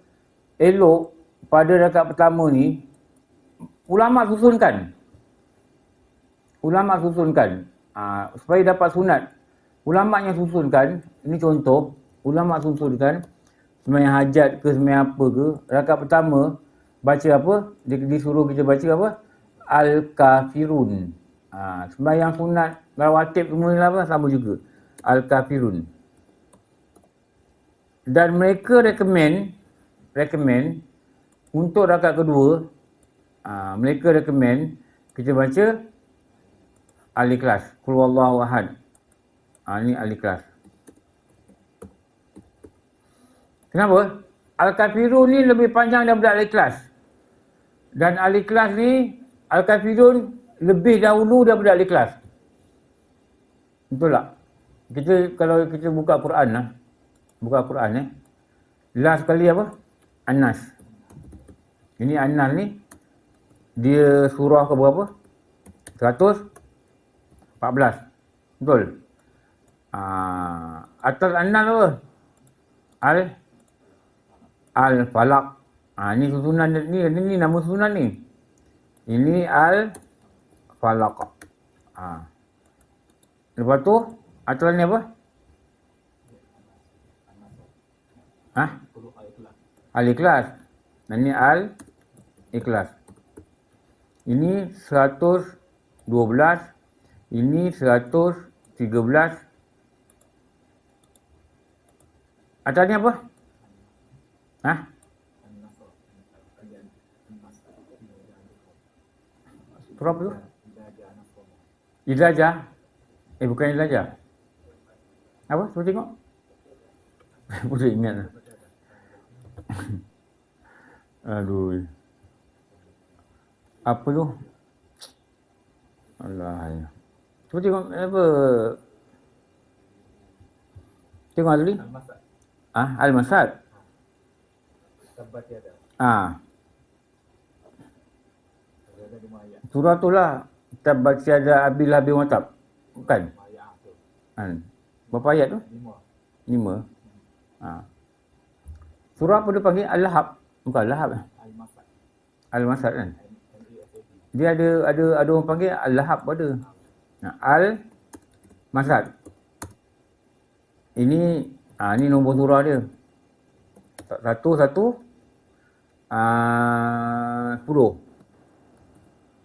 elok pada rakaat pertama ni ulama susunkan. Ulama susunkan supaya dapat sunat. Ulama yang susunkan, ini contoh, ulama susunkan sembahyang hajat ke sembahyang apa ke, rakaat pertama baca apa? Disuruh kita baca apa? Al-Kafirun. Sembahyang sunat rawatib semua ni apa? Sama juga. Al-Kafirun. Dan mereka recommend untuk rakaat kedua, mereka recommend kita baca Al-Ikhlas. Qul huwallahu ahad. Ni Al-Ikhlas. Kenapa? Al-Kafirun ni lebih panjang daripada Al-Ikhlas. Dan Al-Ikhlas ni, Al-Kafirun lebih dahulu daripada Al-Ikhlas. Betul tak? Kalau kita buka Quran lah. Buka Quran last sekali apa? An-Nas. Ini An-Nas ni dia surah ke berapa? 114. Betul? Atas An-Nas apa? Al-Falaq. Ni susunan ni nama susunan ni. Ini Al-Falaq. Lepas tu atas ni apa? Al-Ikhlas. Ini Al-Ikhlas. Ini 112. Ini 113. Atas ni apa? Surah apa tu? Idajah. Bukan Idajah. Apa? Cuba tengok. Boleh ingat. Aduh. Apa tu? Alah. Cuba tengok apa? Tengok tadi. Al-Masad. Surah tu lah. Tabbat yada Abi Lahabin wa tab. Bukan? Berapa ayat tu? 5. Surah apa dia panggil? Al-Lahab. Bukan Lahab. Al-Masad kan? Dia ada orang panggil Al-Lahab ada. Al-Masad. Ini ni nombor surah dia. 10.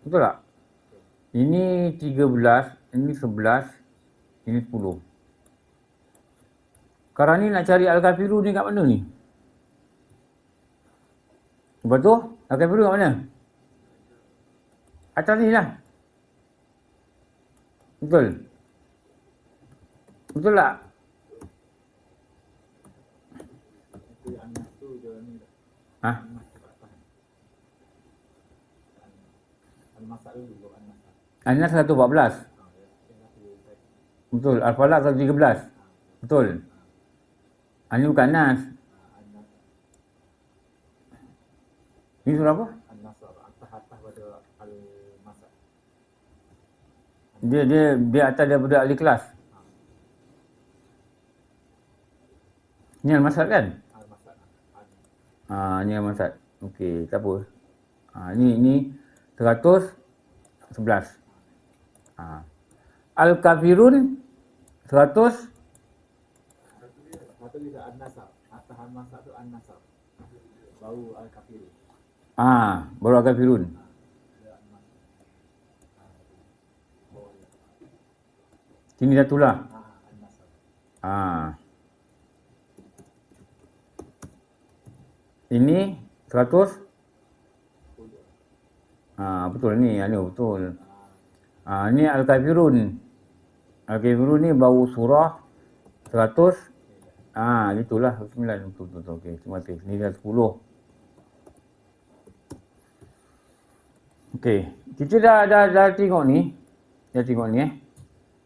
Betul tak? Ini 13, ini 11, ini 10. Sekarang ni nak cari Al-Kafirun ni kat mana ni? Lepas tu, Al-Kafirun kat mana? Atas ni lah. Betul? Betul tak? An-Nas 114. Betul. Al-Falaq 113. Betul. Ini bukan An-Nas. Ini surah apa? Dia atas daripada Al-Ikhlas. Ni Al-Masad kan? Ni Al-Masad. Okey, tak apa. Ni 111. Al-Kafirun 100.
Satu dia An-Nasab. Atas Al-Masad tu An-Nasab. Baru Al-Kafirun.
Baru Al-Kafirun. Sini satu lah. Ini 100. Betul ni, betul. Ni Al-Kafirun. Al-Kafirun ni baru surah 100. Itulah 9. Betul. Okey, terima kasih. Ni dah 10. Okey, kita dah tengok ni.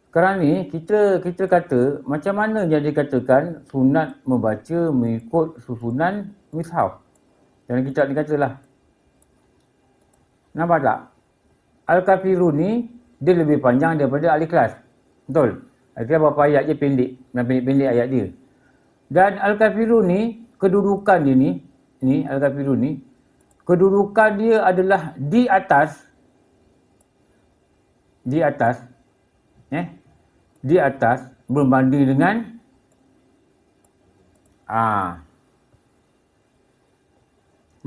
Sekarang ni kita kata macam mana yang dikatakan sunat membaca mengikut susunan mishaf. Jangan kita dikatalah. Nampak tak? Al-Kafirun ni dia lebih panjang daripada Al-Ikhlas. Betul? Al-Ikhlas berapa ayat je pendek. Pendek ayat dia. Dan Al-Kafirun ni kedudukan dia ni Al-Kafirun ni kedudukan dia adalah di atas berbanding dengan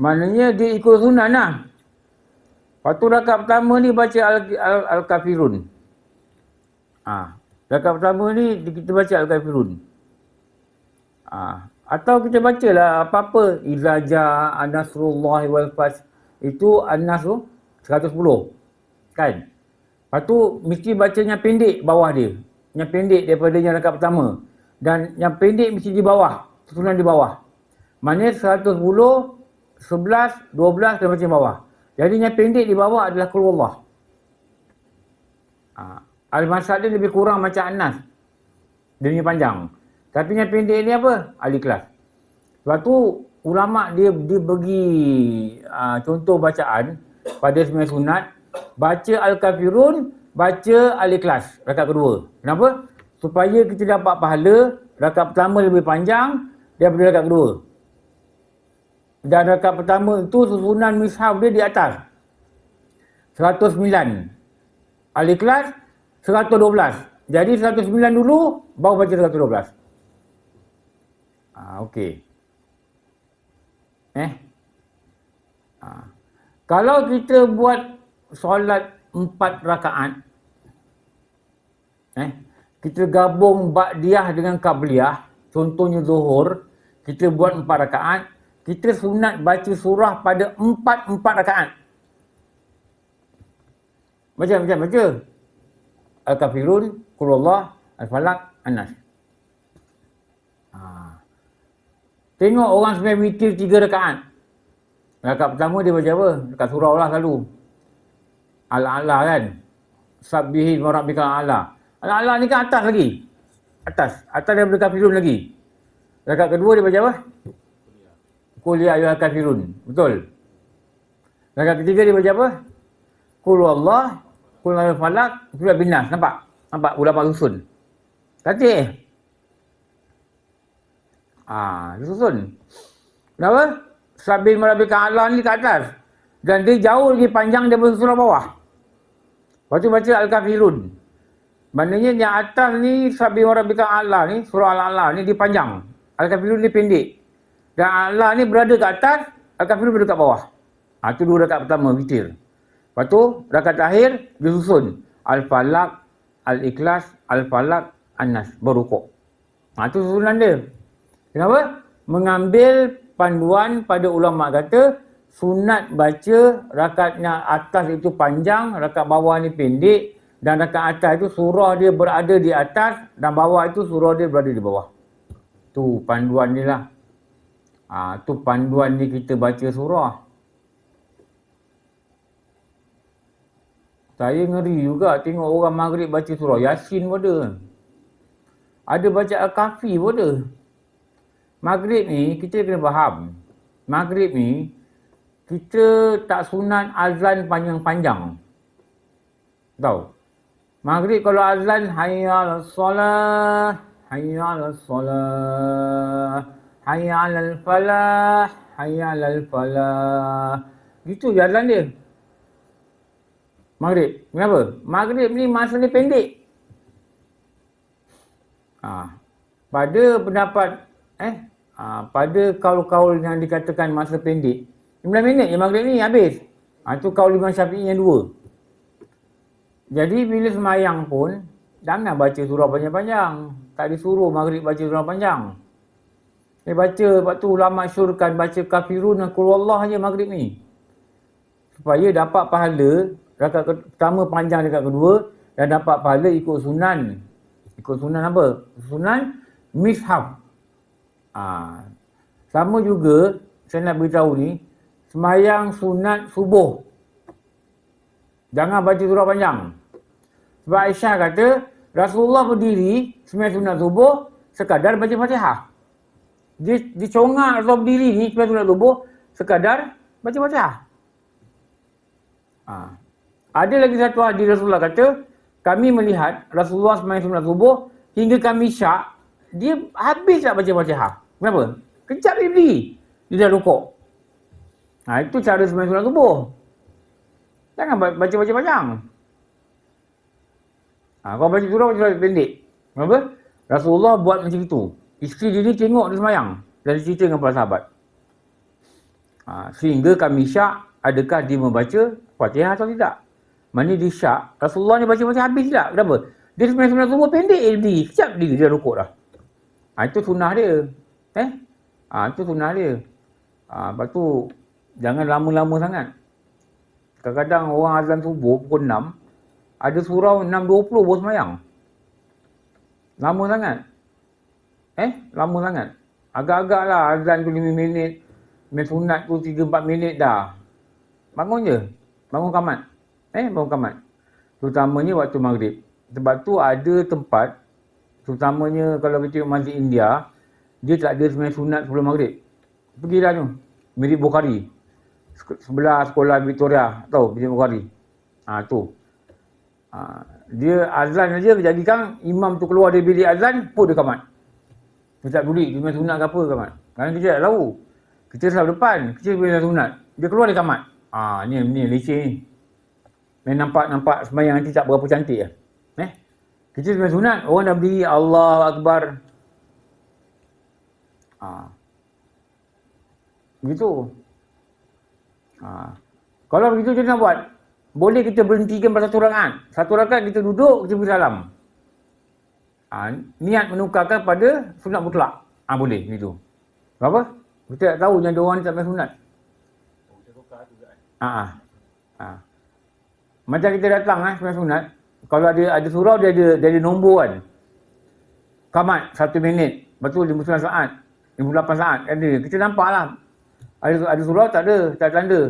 maknanya dia ikut sunnah lah. Lepas tu rakaat pertama ni baca Al-Kafirun. Rakaat pertama ni kita baca Al-Kafirun. Atau kita bacalah apa-apa. Iza ja'a nasrullahi wal fath. Itu An-Nas tu 110. Kan? Lepas tu mesti bacanya pendek bawah dia. Yang pendek daripada yang rakaat pertama. Dan yang pendek mesti di bawah. Susunan di bawah. Maknanya 110, 11, 12 dan macam bawah. Jadi yang pendek di bawah adalah Qul Huwallah. Al-Masad dia lebih kurang macam An-Nas. Dia punya panjang. Tapi yang pendek ni apa? Al-Ikhlas. Sebab tu ulama' dia bagi contoh bacaan pada sembahyang sunat, baca Al-Kafirun, baca Al-Ikhlas rakaat kedua. Kenapa? Supaya kita dapat pahala rakaat pertama lebih panjang daripada rakaat kedua. Dan rakaat pertama itu susunan mishaf dia di atas 109. Al-Ikhlas 112. Jadi 109 dulu baru baca 112. Okey. Kalau kita buat solat 4 rakaat, kita gabung ba'diyah dengan qabliyah, contohnya zuhur, kita buat 4 rakaat, kita sunat baca surah pada 4 rakaat. Baca. Al-Kafirun, Qul Allah, Al-Falaq, An-Nas. Tengok orang sembahyang witir 3 rakaat. Rakaat pertama dia baca apa? Dekat surau lah selalu. Al-A'la kan? Sabbihi wa rabbikal a'la. Al-A'la ni kan atas lagi. Atas daripada Kafirun lagi. Rakaat kedua dia baca apa? Qul ya ayyuhal kafirun. Betul. Rakaat ketiga dia baca apa? Qul Allah, Qul al falaq, Qul bin-nas. Nampak? Ulama susun. Tatih. Dia susun. Kenapa? Sabbil Rabbika A'la ni kat atas. Dan dia jauh lagi panjang daripada surah bawah. Lepas tu baca Al-Kafirun. Maknanya yang atas ni Sabbil Rabbika A'la ni, surah Al-A'la ni dia panjang. Al-Kafirun ni pendek. Dan A'la ni berada kat atas, Al-Kafirun berada kat bawah. Itu 2 rakaat pertama witir. Lepas tu rakaat terakhir dia susun Al-Falaq, Al-Ikhlas, Al-Falaq, An-Nas, berukuk. Itu susunan dia. Kenapa? Mengambil panduan pada ulama kata sunat baca rakaatnya atas itu panjang, rakaat bawah ni pendek, dan rakaat atas itu surah dia berada di atas dan bawah itu surah dia berada di bawah. Tu panduan dia lah. Tu panduan ni kita baca surah. Saya ngeri juga tengok orang maghrib baca surah Yasin pun ada. Ada baca Al-Kahfi pun ada. Maghrib ni kita kena faham. Maghrib ni kita tak sunat azan panjang-panjang. Tahu? Maghrib kalau azan hayya 'alas solah, hayya 'alas solah, hayya 'alal falah, hayya 'alal falah. Gitu je azan dia. Maghrib. Kenapa? Maghrib ni masa dia pendek. Pada pendapat pada kaul-kaul yang dikatakan masa pendek, 9 minit je maghrib ni habis. Itu kaul Imam Syafi'i yang 2. Jadi bila semayang pun jangan baca surah panjang-panjang. Tak disuruh maghrib baca surah panjang. Baca, lepas tu ulama syorkan baca Kafirun dan Qul Allah je maghrib ni. Supaya dapat pahala rakaat pertama panjang dekat kedua dan dapat pahala ikut sunan. Ikut sunan apa? Sunan mishaf. Sama juga saya nak beritahu ni, semayang sunat subuh jangan baca surah panjang. Sebab Aisyah kata Rasulullah berdiri semayang sunat subuh sekadar baca Fatihah. Dia congak Rasulullah berdiri ni semayang sunat subuh sekadar baca Fatihah. Ada lagi satu hadis Rasulullah kata, kami melihat Rasulullah semayang sunat subuh hingga kami syak, dia habis tak baca Fatihah. Kenapa? Kejap dia berdiri. Dia dah rukuk. Itu cara semayang sunat subuh. Jangan baca-baca panjang. Kau baca surah pendek. Kenapa? Rasulullah buat macam itu. Isteri dia ni tengok dia semayang. Dan dia cerita dengan para sahabat. Sehingga kami syak, adakah dia membaca Fatihah atau tidak. Maknanya dia syak, Rasulullah ni baca habis tak? Kenapa? Dia semayang sunat subuh pendek dia berdiri. Kejap dia rukuk dah. Itu sunnah dia. Itu sunnah dia. Lepas tu, jangan lama-lama sangat. Kadang-kadang orang azan subuh pukul 6, ada surau 6.20 baru semayang. Lama sangat. Lama sangat. Agak-agak lah azan tu 5 minit. Main sunat tu 3-4 minit dah. Bangun je. Bangun kamat. Bangun kamat. Terutamanya waktu maghrib. Sebab tu ada tempat, terutamanya kalau kita tengok masjid India, dia tak ada semayang sunat sebelum maghrib. Pergilah tu. Mirip Bukhari. sebelah sekolah Victoria, tahu Masjid Bukhari. Tu. Dia azan aja jadikan imam tu keluar dari bilik azan pun dia kamat. Dia tak peduli dia main sunat ke apa kamat. Kerana kita tak tahu. Kita selalu depan, kita main sunat. Dia keluar dia kamat. Ni leceh ni. Main nampak sembahyang nanti tak berapa cantik lah. Kita main sunat, orang dah berdiri Allahu Akbar. Begitu. Kalau begitu kita nak buat, boleh kita berhentikan pada satu rakaat. Satu rakaat kita duduk, kita beri salam. Niat menukarkan pada sunat mutlak. Boleh gitu. Apa? Kita tak tahu yang ada orang ni tak main sunat.
Kita tukar juga kan.
Macam kita datang sembahyang sunat, kalau ada surau dia ada nombor kan. Kamat 1 minit, lepas tu 59 saat, 58 saat ada. Kita nampak lah. Ada surau tak ada tanda.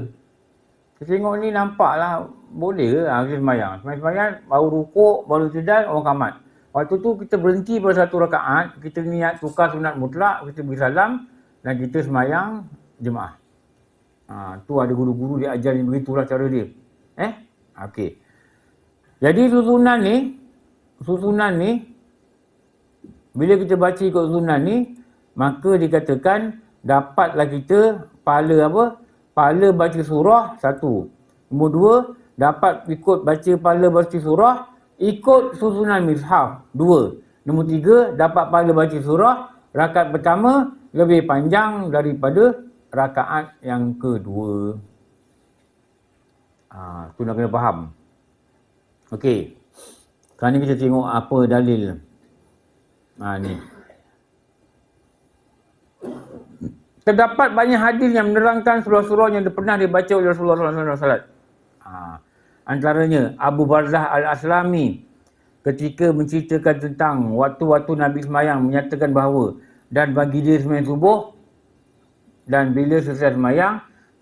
Kita tengok ni nampak lah, boleh ke? Kita sembahyang. Sembahyang baru rukuk, baru sujud, orang kamat. Waktu tu kita berhenti pada satu rakaat, kita niat tukar sunat mutlak, kita beri salam dan kita sembahyang jemaah. Tu ada guru-guru dia ajar begitulah cara dia. Okey. Jadi susunan ni bila kita baca ikut susunan ni, maka dikatakan dapatlah kita pahala baca surah 1. Nombor 2, dapat ikut baca pahala baca surah ikut susunan mishaf 2. Nombor 3, dapat pahala baca surah rakaat pertama lebih panjang daripada rakaat yang kedua. Tu nak kena faham. Okey. Sekarang ni kita tengok apa dalil. Ni. Terdapat banyak hadis yang menerangkan surah-surah yang pernah dibaca oleh Rasulullah SAW. Antaranya Abu Barzah Al-Aslami ketika menceritakan tentang waktu-waktu Nabi sembahyang menyatakan bahawa dan bagi dia sembahyang subuh dan bila selesai sembahyang,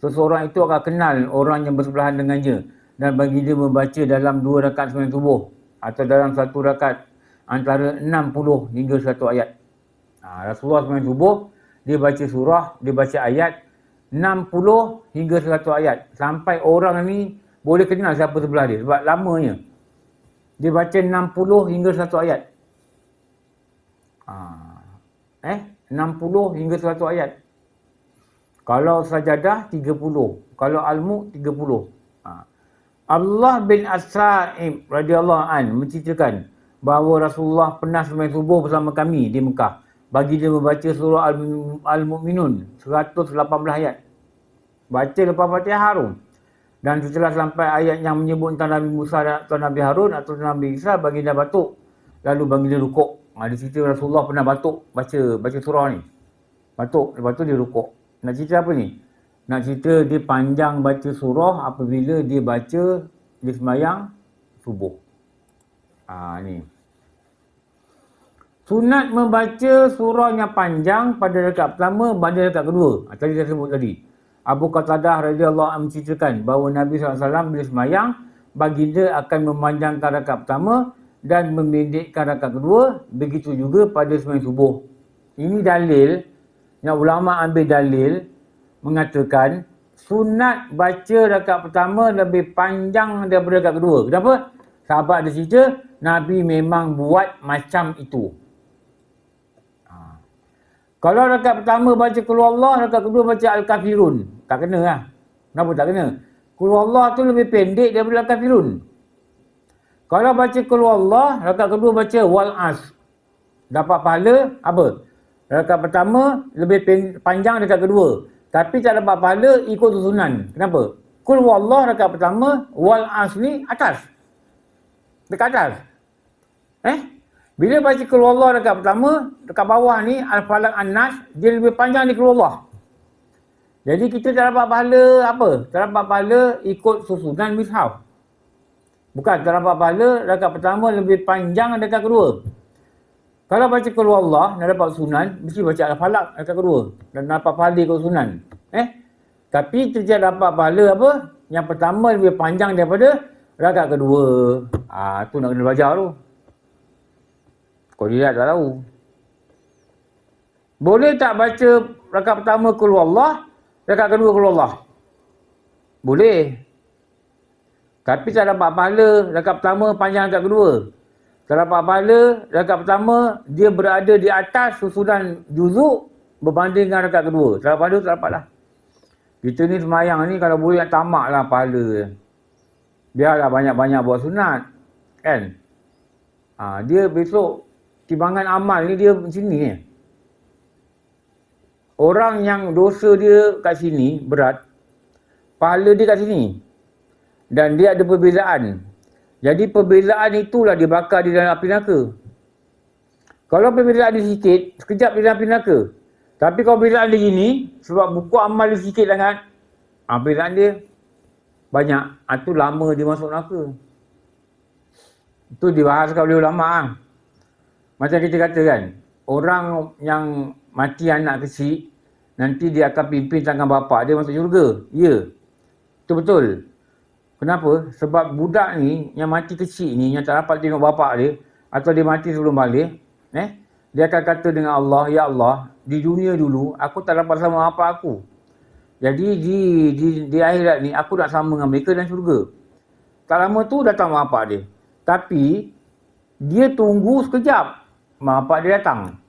seseorang itu akan kenal orang yang bersebelahan dengannya dan bagi dia membaca dalam 2 rakaat sembahyang subuh atau dalam 1 rakaat antara 60 hingga 100 ayat. Rasulullah sembahyang subuh, dia baca surah, dia baca ayat 60 hingga 100 ayat. Sampai orang ni boleh kenal siapa sebelah dia sebab lamanya. Dia baca 60 hingga 100 ayat. 60 hingga 100 ayat. Kalau sajadah 30, kalau al-mulk 30. Abdullah bin As-Sa'ib radhiyallahu an menceritakan bahawa Rasulullah pernah sembahyang subuh bersama kami di Mekah. Bagi dia membaca surah Al-Mu'minun 118 ayat. Baca lepas Fatihah harum. Dan setelah sampai ayat yang menyebut tentang Nabi Musa atau Nabi Harun atau Nabi Isa, bagi dia batuk. Lalu bagi dia rukuk. Di situ Rasulullah pernah batuk baca surah ni. Batuk, lepas tu dia rukuk. Nak cerita apa ni? Nak cerita dia panjang baca surah apabila dia baca di sembahyang subuh. Ni. Sunat membaca surah yang panjang pada rakaat pertama pada rakaat kedua. Tadi saya sebut tadi. Abu Qatadah radhiyallahu anhu menceritakan bahawa Nabi SAW bila sembahyang, baginda akan memanjangkan rakaat pertama dan memendekkan rakaat kedua. Begitu juga pada sembahyang subuh. Ini dalil yang ulama ambil dalil mengatakan sunat baca rakaat pertama lebih panjang daripada rakaat kedua. Kenapa? Sahabat ada cerita Nabi memang buat macam itu. Kalau rakaat pertama baca Qul Huwallah, rakaat kedua baca Al-Kafirun. Tak kena lah. Kenapa tak kena? Qul Huwallah tu lebih pendek daripada Al-Kafirun. Kalau baca Qul Huwallah, rakaat kedua baca Wal As. Dapat pahala apa? Rakaat pertama lebih panjang rakaat kedua. Tapi tak dapat pahala ikut susunan. Kenapa? Qul Huwallah rakaat pertama, Wal As ni atas. Dekat atas. Bila baca Qul Huwallah rakaat pertama, dekat bawah ni Al-Falaq An-Nas, dia lebih panjang di Qul Huwallah. Jadi kita tak dapat pahala apa? Tak dapat pahala ikut susunan mishaf. Bukan, tak dapat pahala rakaat pertama lebih panjang rakaat kedua. Kalau baca Qul Huwallah, nak dapat sunan, mesti baca Al-Falaq rakaat kedua. Dan dapat pahala ikut sunan. Tapi tidak dapat pahala apa? Yang pertama lebih panjang daripada rakaat kedua. Tu nak kena belajar tu. Kau dia tak tahu. Boleh tak baca rakaat pertama Qul Huwallah, rakaat kedua Qul Huwallah? Boleh. Tapi tak dapat pahala rakaat pertama panjang rakaat kedua. Tak dapat pahala rakaat pertama dia berada di atas susunan juzuk berbanding dengan rakaat kedua. Tak dapat pahala, tak dapat lah. Kita ni semayang ni kalau boleh nak tamak lah pahala. Biarlah banyak-banyak buat sunat. Kan? Dia besok timbangan amal ni dia macam ni. Orang yang dosa dia kat sini berat, pahala dia kat sini. Dan dia ada perbezaan. Jadi perbezaan itulah dia bakar di dalam api neraka. Kalau perbezaan dia sikit, sekejap di dalam api neraka. Tapi kalau perbezaan dia gini, sebab buku amal dia sikit sangat, perbezaan dia banyak. Itu lama dia masuk neraka. Itu dibahaskan oleh ulama'. Macam kita kata kan, orang yang mati anak kecil, nanti dia akan pimpin tangan bapak dia masuk syurga. Ya. Itu betul. Kenapa? Sebab budak ni, yang mati kecil ni, yang tak dapat tengok bapak dia, atau dia mati sebelum balik, dia akan kata dengan Allah, ya Allah, di dunia dulu, aku tak dapat sama bapak aku. Jadi di akhirat ni, aku nak sama dengan mereka dalam syurga. Tak lama tu datang bapak dia. Tapi, dia tunggu sekejap. Mak bapak dia datang.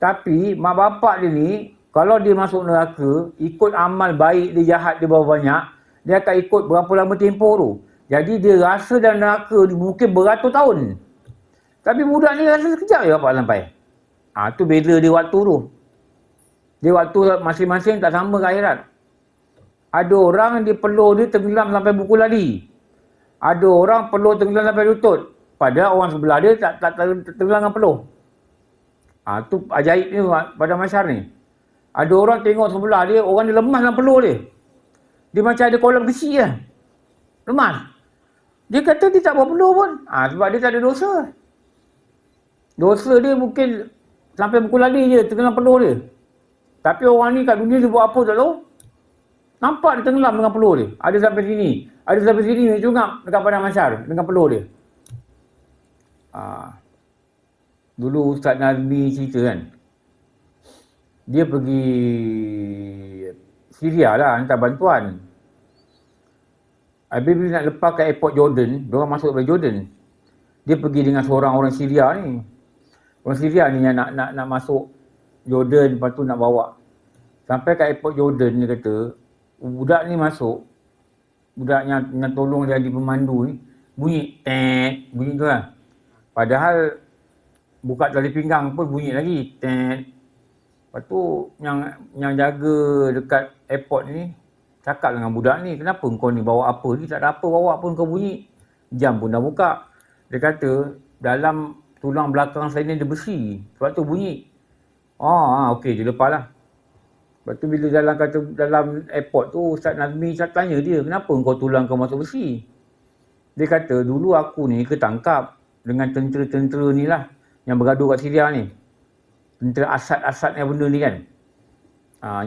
Tapi mak bapak dia ni, kalau dia masuk neraka, ikut amal baik dia, jahat dia berapa banyak, dia akan ikut berapa lama tempoh tu. Jadi dia rasa dalam neraka ni mungkin beratus tahun. Tapi budak ni rasa sekejap je bapak sampai. Tu beza dia waktu tu. Dia waktu masing-masing tak sama ke akhirat. Ada orang dia peluh dia tenggelam sampai buku lali. Ada orang peluh tenggelam sampai lutut. Padahal orang sebelah dia tak tenggelam dengan peluh. Tu ajaib ni pada masyarakat ni. Ada orang tengok sebelah dia, orang dia lemas dalam peluh dia. Dia macam ada kolam kecil lah. Lemas. Dia kata dia tak buat peluh pun. Sebab dia tak ada dosa. Dosa dia mungkin sampai buku lali je tenggelam peluh dia. Tapi orang ni kat dunia dia buat apa tak tahu. Nampak dia tenggelam dengan peluh dia. Ada sampai sini. Ada sampai sini dia cungap dekat padang mahsyar dengan peluh dia. Dulu Ustaz Nazmi cerita kan. Dia pergi Syria lah hantar bantuan. Habis bila nak lepas ke airport Jordan, diorang masuk dari Jordan. Dia pergi dengan seorang orang Syria ni. Orang Syria ni yang nak masuk Jordan, lepas tu nak bawa. Sampai ke airport Jordan, dia kata, budak ni masuk, budak yang tolong jadi pemandu ni, bunyi, bunyi tu lah. Padahal buka tali pinggang pun bunyi lagi, Lepas tu yang jaga dekat airport ni cakap dengan budak ni, kenapa kau ni bawa apa ni? Tak ada apa bawa pun kau bunyi. Jam pun dah buka. Dia kata dalam tulang belakang saya ni ada besi. Sebab tu bunyi. Okey dia lepas lah. Lepas tu bila dalam airport tu Ustaz Nazmi tanya dia, kenapa kau tulang kau masuk besi? Dia kata dulu aku ni ketangkap dengan tentera-tentera ni lah yang bergaduh kat Syria ni. Tentera Asad yang benda ni kan.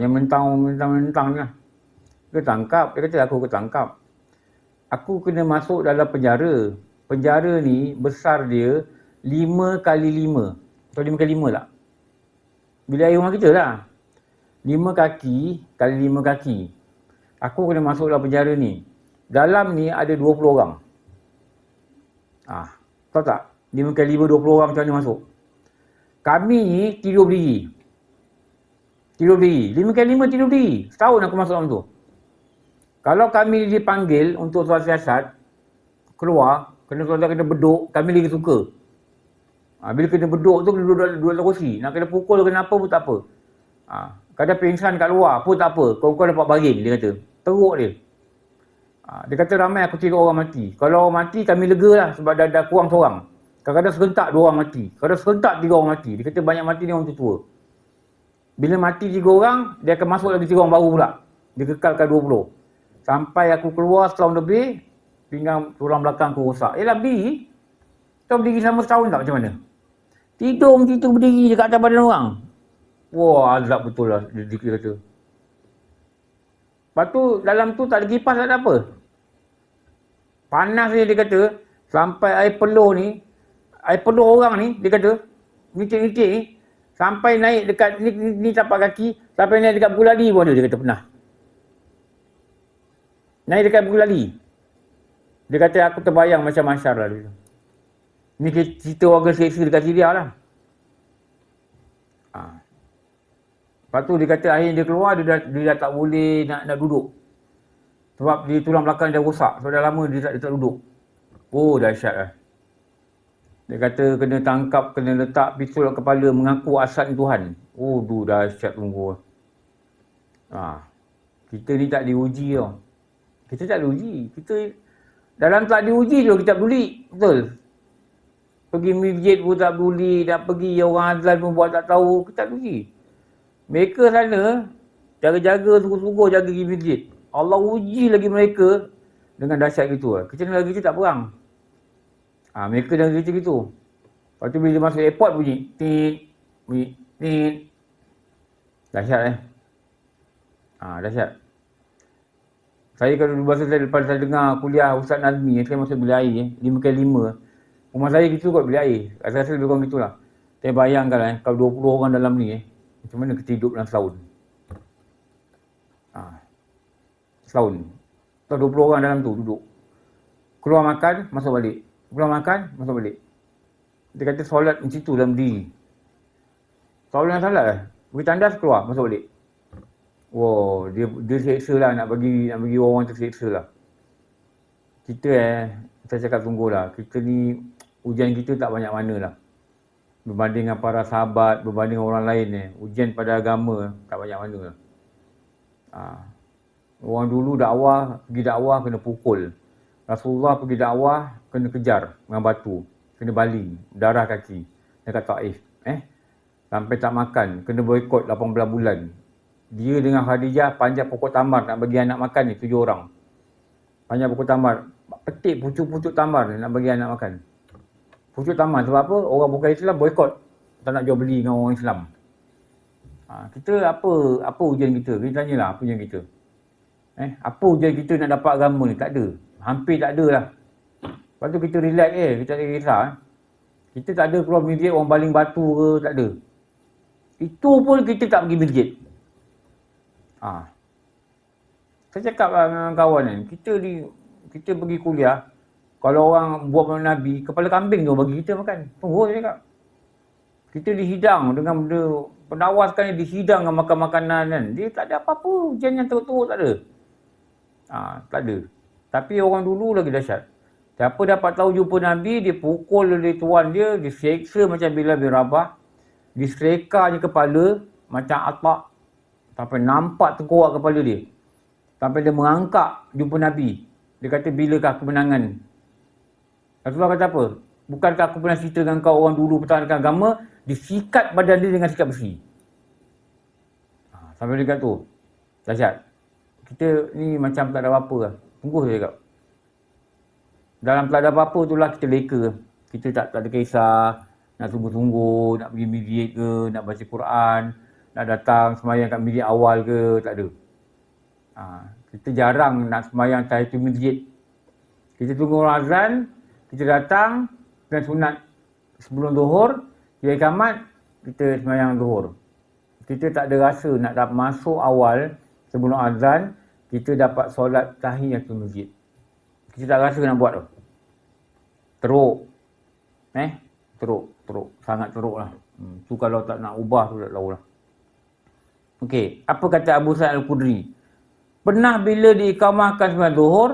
Yang mentang ni lah. Ketangkap. Dia kata aku ketangkap. Aku kena masuk dalam penjara. Penjara ni besar dia 5 kali 5. Atau 5 kali 5 tak? Bila air rumah kita lah. 5 kaki kali 5 kaki. Aku kena masuk dalam penjara ni. Dalam ni ada 20 orang. Tahu tak? 5 kali 5, 20 orang macam mana masuk? Kami ni tidur berdiri. 5 kali 5 tidur berdiri. Setahun aku masuk dalam tu. Kalau kami dipanggil untuk soal siasat, keluar, kena beduk, kami lagi suka. Bila kena beduk tu, kena duduk atas kursi. Nak kena pukul, kena apa pun tak apa. Kadang pingsan kat luar pun tak apa. Kau dapat baring, dia kata. Teruk dia. Dia kata ramai aku tengok orang mati. Kalau orang mati, kami lega lah sebab dah kurang seorang. Kadang-kadang serentak 2 orang mati. Kadang serentak 3 orang mati. Dia kata banyak mati ni orang tua. Bila mati 3 orang, dia akan masuk lagi 3 orang baru pula. Dia kekalkan 20. Sampai aku keluar setahun lebih, pinggang tulang belakang aku rosak. Berdiri. Kau berdiri selama setahun tak macam mana? Tidur macam tu berdiri dekat atas badan orang. Wah, azab betul lah dia kata. Lepas tu dalam tu tak ada kipas, tak ada apa. Panas dia kata, sampai air peluh orang ni, dia kata, nitik-nitik ni, sampai naik dekat ni tapak kaki, sampai naik dekat buku lali pun dia kata pernah. Naik dekat Bukit Lali. Dia kata aku terbayang macam masyar lah dulu. Ni cerita warga seksa dekat Syria lah. Lepas tu dia kata akhirnya dia keluar, dia dah tak boleh nak duduk. Sebab dia tulang belakang dah rosak. Sebab dah lama dia tak duduk. Oh dahsyat lah. Dia kata kena tangkap, kena letak pisau kat kepala, mengaku asal Tuhan. Oh dahsyat tunggu. Kita ni tak diuji tau. Kita tak diuji. Kita dalam tak diuji tu kita tak peduli. Betul. Pergi masjid pun tak peduli. Nak pergi orang azan pun buat tak tahu. Kita tak diuji. Mereka sana jaga-jaga sungguh-sungguh jaga pergi masjid. Allah uji lagi mereka dengan dahsyat gitu. Kita negara kita tak perang. Mereka negara kita gitu. Lepas tu bila masuk airport bunyi. Tit. Dahsyat dahsyat. Saya kalau bahasa saya lepas saya dengar kuliah Ustaz Nazmi, saya masuk bilik air 5x5. Rumah saya gitu kot bilik air. Rasa-rasa lebih kurang gitulah. Saya bayangkan kalau 20 orang dalam ni macam mana kita hidup dalam setahun. Setahun. Kalau 20 orang dalam tu duduk. Keluar makan, masuk balik. Keluar makan, masuk balik. Dia kata solat macam tu dalam diri. Solat lah. Pergi tandas keluar, masuk balik. Wow, dia seksa lah nak bagi orang terseksa lah. Kita saya cakap tunggulah. Kita ni ujian kita tak banyak mana lah. Berbanding dengan para sahabat, berbanding orang lain ujian pada agama tak banyak mana lah. Orang dulu pergi dakwah kena pukul. Rasulullah pergi dakwah kena kejar dengan batu, kena baling, darah kaki dekat Taif. Sampai tak makan, kena boikot 18 bulan. Dia dengan Khadijah panjat pokok tamar nak bagi anak makan 7 orang. Panjat pokok tamar, petik pucuk-pucuk tamar nak bagi anak makan. Pucuk tamar sebab apa? Orang bukan Islam boikot. Tak nak jual beli dengan orang Islam. Kita apa ujian kita? Kita tanyalah apa ujian kita. Apa ujian kita nak dapat agama ni? Tak ada. Hampir tak ada lah. Lepas tu kita relax kita tak kisah. Kita tak ada keluar masjid orang baling batu ke, tak ada. Itu pun kita tak pergi masjid. Saya cakap dengan kawan kita pergi kuliah, kalau orang buat maulid Nabi, kepala kambing tu bagi kita makan. Tunggu saya cakap. Kita dihidang dengan benda, pendawas kan dihidang dengan makan makanan kan. Dia tak ada apa-apa, ujian yang teruk-teruk tak ada. Tak ada. Tapi orang dulu lagi dahsyat. Siapa dapat tahu jumpa Nabi, dia pukul oleh tuan dia, diseksa macam Bilal bin Rabah, diserekanya kepala macam Atta'. Sampai nampak tengkorak kepala dia. Sampai dia mengangkat jumpa Nabi. Dia kata, bilakah kemenangan? Rasulullah kata apa? Bukankah aku pernah cerita dengan kau orang dulu pertahankan agama, disikat badan dia dengan sikat besi. Sampai dekat tu. Dahsyat. Kita ni macam tak ada apa-apa lah. Tunggu saya cakap. Dalam tak ada apa-apa tu lah kita leka. Kita tak ada kisah. Nak sungguh-sungguh, nak pergi masjid ke, nak baca Quran, nak datang semayang kat masjid awal ke, tak ada. Kita jarang nak semayang tahiyatul masjid. Kita tunggu orang azan, kita datang dan sunat sebelum zuhur, dia ikamat, kita semayang zuhur. Kita tak ada rasa nak masuk awal sebelum azan, kita dapat solat tahiyatul masjid. Kita tak rasa nak buat tu. Teruk. Teruk. Sangat teruk lah. Tu kalau tak nak ubah tu tak tahulah. Okey, apa kata Abu Sa'id Al-Khudri? Pernah bila diikamahkan sembahyang zuhur,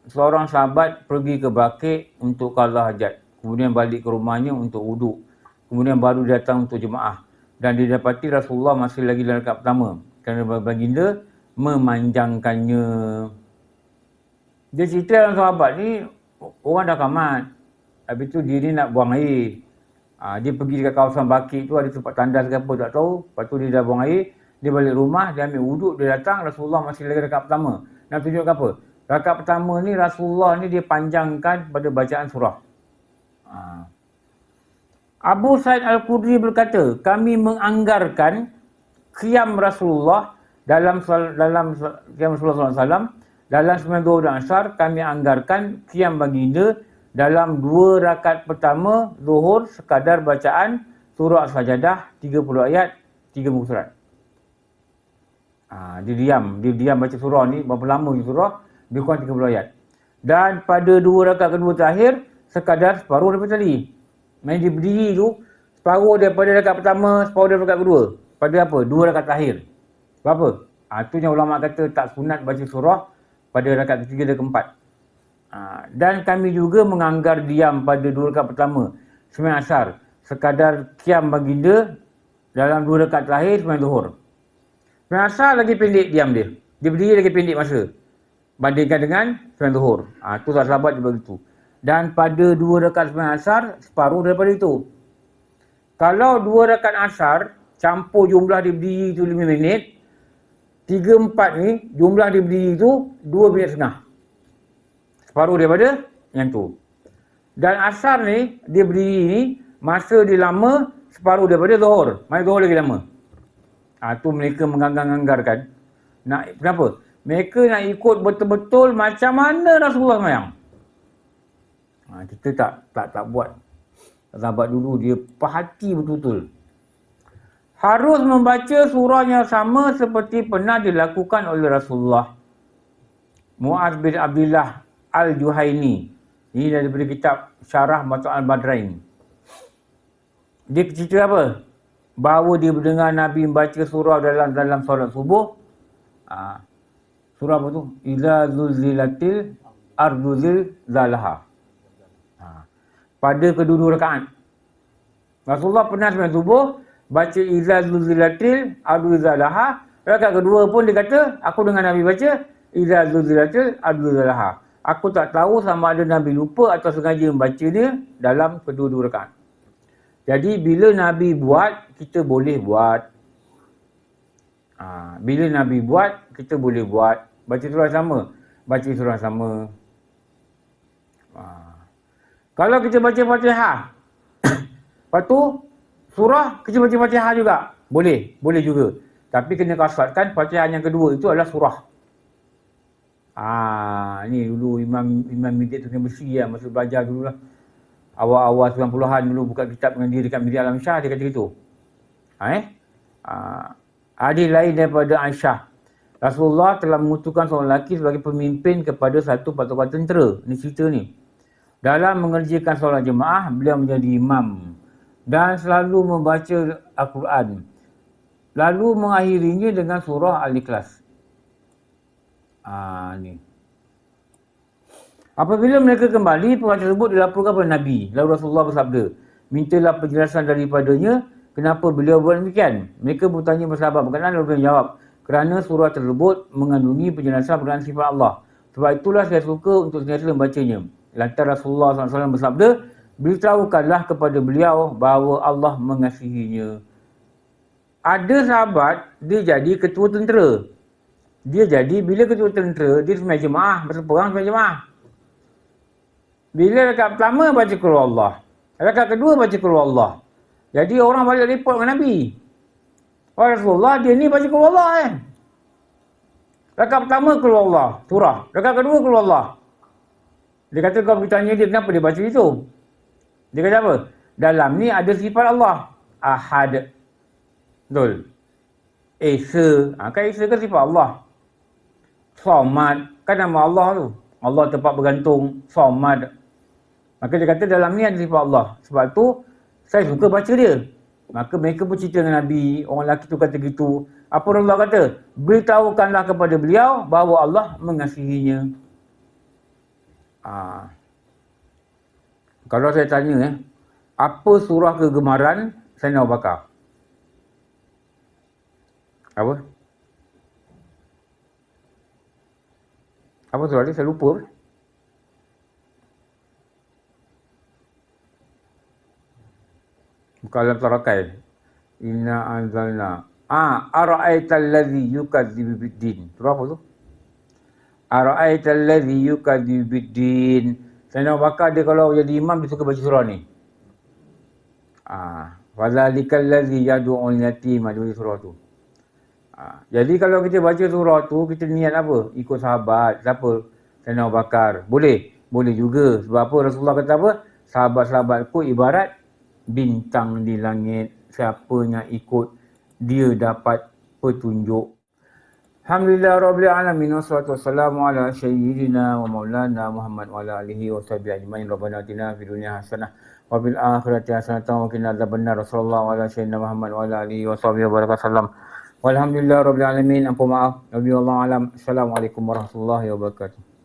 seorang sahabat pergi ke Baqi' untuk qada hajat. Kemudian balik ke rumahnya untuk wuduk. Kemudian baru datang untuk jemaah. Dan didapati Rasulullah masih lagi dalam rakaat pertama. Kerana baginda memanjangkannya. Dia cerita dalam sahabat ni, orang dah kamat. Habis tu dia ni nak buang air. Dia pergi dekat kawasan Baqi' tu, ada tempat tandas ke apa tak tahu. Lepas tu dia dah buang air. Dia balik rumah, dia ambil wuduk, dia datang, Rasulullah masih lagi rakaat pertama. Nak tunjukkan apa? Rakaat pertama ni Rasulullah ni dia panjangkan pada bacaan surah. Abu Sa'id Al-Khudri berkata, kami menganggarkan qiyam Rasulullah dalam qiyam Rasulullah SAW, dalam sembahyang zuhur dan asar, kami anggarkan qiyam baginda dalam 2 rakaat pertama zuhur sekadar bacaan surah As-Sajadah 30 ayat 3 surat. Dia diam baca surah ni berapa lama je surah, Lebih kurang 30 ayat. Dan pada 2 rakaat kedua terakhir, sekadar separuh daripada tadi. Main dia berdiri tu, separuh daripada rakaat pertama, separuh daripada rakaat kedua. Pada apa? 2 rakaat terakhir. Sebab apa? Itu yang ulama kata tak sunat baca surah pada rakaat ketiga dan keempat. Dan kami juga menganggar diam pada 2 rakaat pertama, sembahyang asar. Sekadar qiyam baginda dalam 2 rakaat terakhir sembahyang zuhur. Sembahyang asar lagi pendek diam dia. Dia berdiri lagi pendek masa. Bandingkan dengan sembahyang zuhur. Itu sahabat dia begitu. Dan pada 2 rakaat sembahyang asar, separuh daripada itu. Kalau 2 rakaat asar, campur jumlah dia berdiri tu 5 minit, 3-4 ni, jumlah dia berdiri tu 2 minit setengah. Separuh daripada yang tu. Dan asar ni, dia berdiri ni, masa dia lama, separuh daripada zuhur. Mana zuhur lagi lama. Tu mereka menganggar-anggarkan. Kenapa? Mereka nak ikut betul-betul macam mana Rasulullah sembahyang. Kita tak buat. Sahabat dulu dia perhati betul-betul. Harus membaca surah yang sama seperti pernah dilakukan oleh Rasulullah. Muaz bin Abdullah Al-Juhaini. Ini daripada kitab Syarah Matu' Al-Badrain. Dia cerita apa? Bahawa dia mendengar Nabi membaca surah dalam solat subuh. Surah apa tu? Iza zulzilatil ardu zilzalaha. Pada kedua-dua rakaat. Rasulullah pernah sembahyang subuh baca iza zulzilatil ardu zilzalaha. Rakaat kedua pun dia kata, aku dengar Nabi baca iza zulzilatil ardu zilzalaha. Aku tak tahu sama ada Nabi lupa atau sengaja membaca dia dalam kedua-dua rakaat. Jadi bila Nabi buat, kita boleh buat. Bila Nabi buat, kita boleh buat. Baca surah sama. Baca surah sama. Kalau kita baca Fatihah, lepas tu surah kita baca Fatihah juga. Boleh. Boleh juga. Tapi kena kasatkan Fatihah yang kedua itu adalah surah. Ni dulu Imam Midik Tukang Besi masa belajar dulu lah. Awal-awal 90-an dulu buka kitab dengan dia dekat Masjid Al-Amsyah, dia kata gitu. Hadis lain daripada Aisyah. Rasulullah telah mengutuskan seorang lelaki sebagai pemimpin kepada satu pasukan tentera. Ini cerita ni. Dalam mengerjakan solat jemaah, beliau menjadi imam. Dan selalu membaca Al-Quran. Lalu mengakhirinya dengan surah Al-Ikhlas. Ni. Apabila mereka kembali, perkara tersebut dilaporkan kepada Nabi. Lalu Rasulullah bersabda, mintalah penjelasan daripadanya kenapa beliau buat demikian. Mereka bertanya bersahabat berkenaan, lalu beliau menjawab, kerana surah tersebut mengandungi penjelasan berkenaan sifat Allah. Sebab itulah saya suka untuk sentiasa membacanya. Lantas Rasulullah SAW bersabda, beritahukanlah kepada beliau bahawa Allah mengasihinya. Ada sahabat, dia jadi ketua tentera. Bila ketua tentera, dia sembahyang jemaah, masa perang sembahyang jemaah. Bila rakaat pertama baca qul Allah, rakaat kedua baca qul Allah. Jadi orang balik report dengan Nabi. Rasulullah, dia ni baca qul Allah Rakaat pertama qul Allah, surah. Rakaat kedua qul Allah. Dia kata kau bertanya dia kenapa dia baca itu. Dia kata apa? Dalam ni ada sifat Allah. Ahad. Betul. Esa. Kan Esa kan sifat Allah. Somad. Kan nama Allah tu. Allah tempat bergantung. Somad. Maka dia kata dalam ni ada sifat Allah. Sebab tu saya suka baca dia. Maka mereka pun cerita dengan Nabi. Orang lelaki tu kata gitu. Apa Allah kata? Beritahukanlah kepada beliau bahawa Allah mengasihinya. Kalau saya tanya apa surah kegemaran Sayyidina Abu Bakar? Apa? Apa surah dia? Saya lupa. Bukan dalam tarakai. Inna anzalna. Ara'aital ladzi yukadzibu biddin. Surah apa tu? Ara'aital ladzi yukadzibu biddin. Sayyidina Abu Bakar dia kalau jadi imam dia suka baca surah ni. Fadzalikal ladzi yad'ul yatim. Dia baca surah tu. Jadi kalau kita baca surah tu, kita niat apa? Ikut sahabat. Siapa? Sayyidina Abu Bakar. Boleh? Boleh juga. Sebab apa Rasulullah kata apa? Sahabat-sahabatku ibarat bintang di langit. Siapa yang ikut, dia dapat petunjuk. Alhamdulillah Rabbil Alamin. Wassalatu wassalamu ala sayyidina wa maulana Muhammad wa ala alihi wa sahbihi ajma'in. Rabbana atina fid dunya hasanah wa fil akhirati hasanah wa qina adzabannar. Sallallahu ala sayyidina Muhammad wa ala alihi wa sahbihi wa barakatuh. Walhamdulillah Rabbil Alamin. Ampun maaf. Nabi Allah alam. Assalamualaikum warahmatullahi wabarakatuh.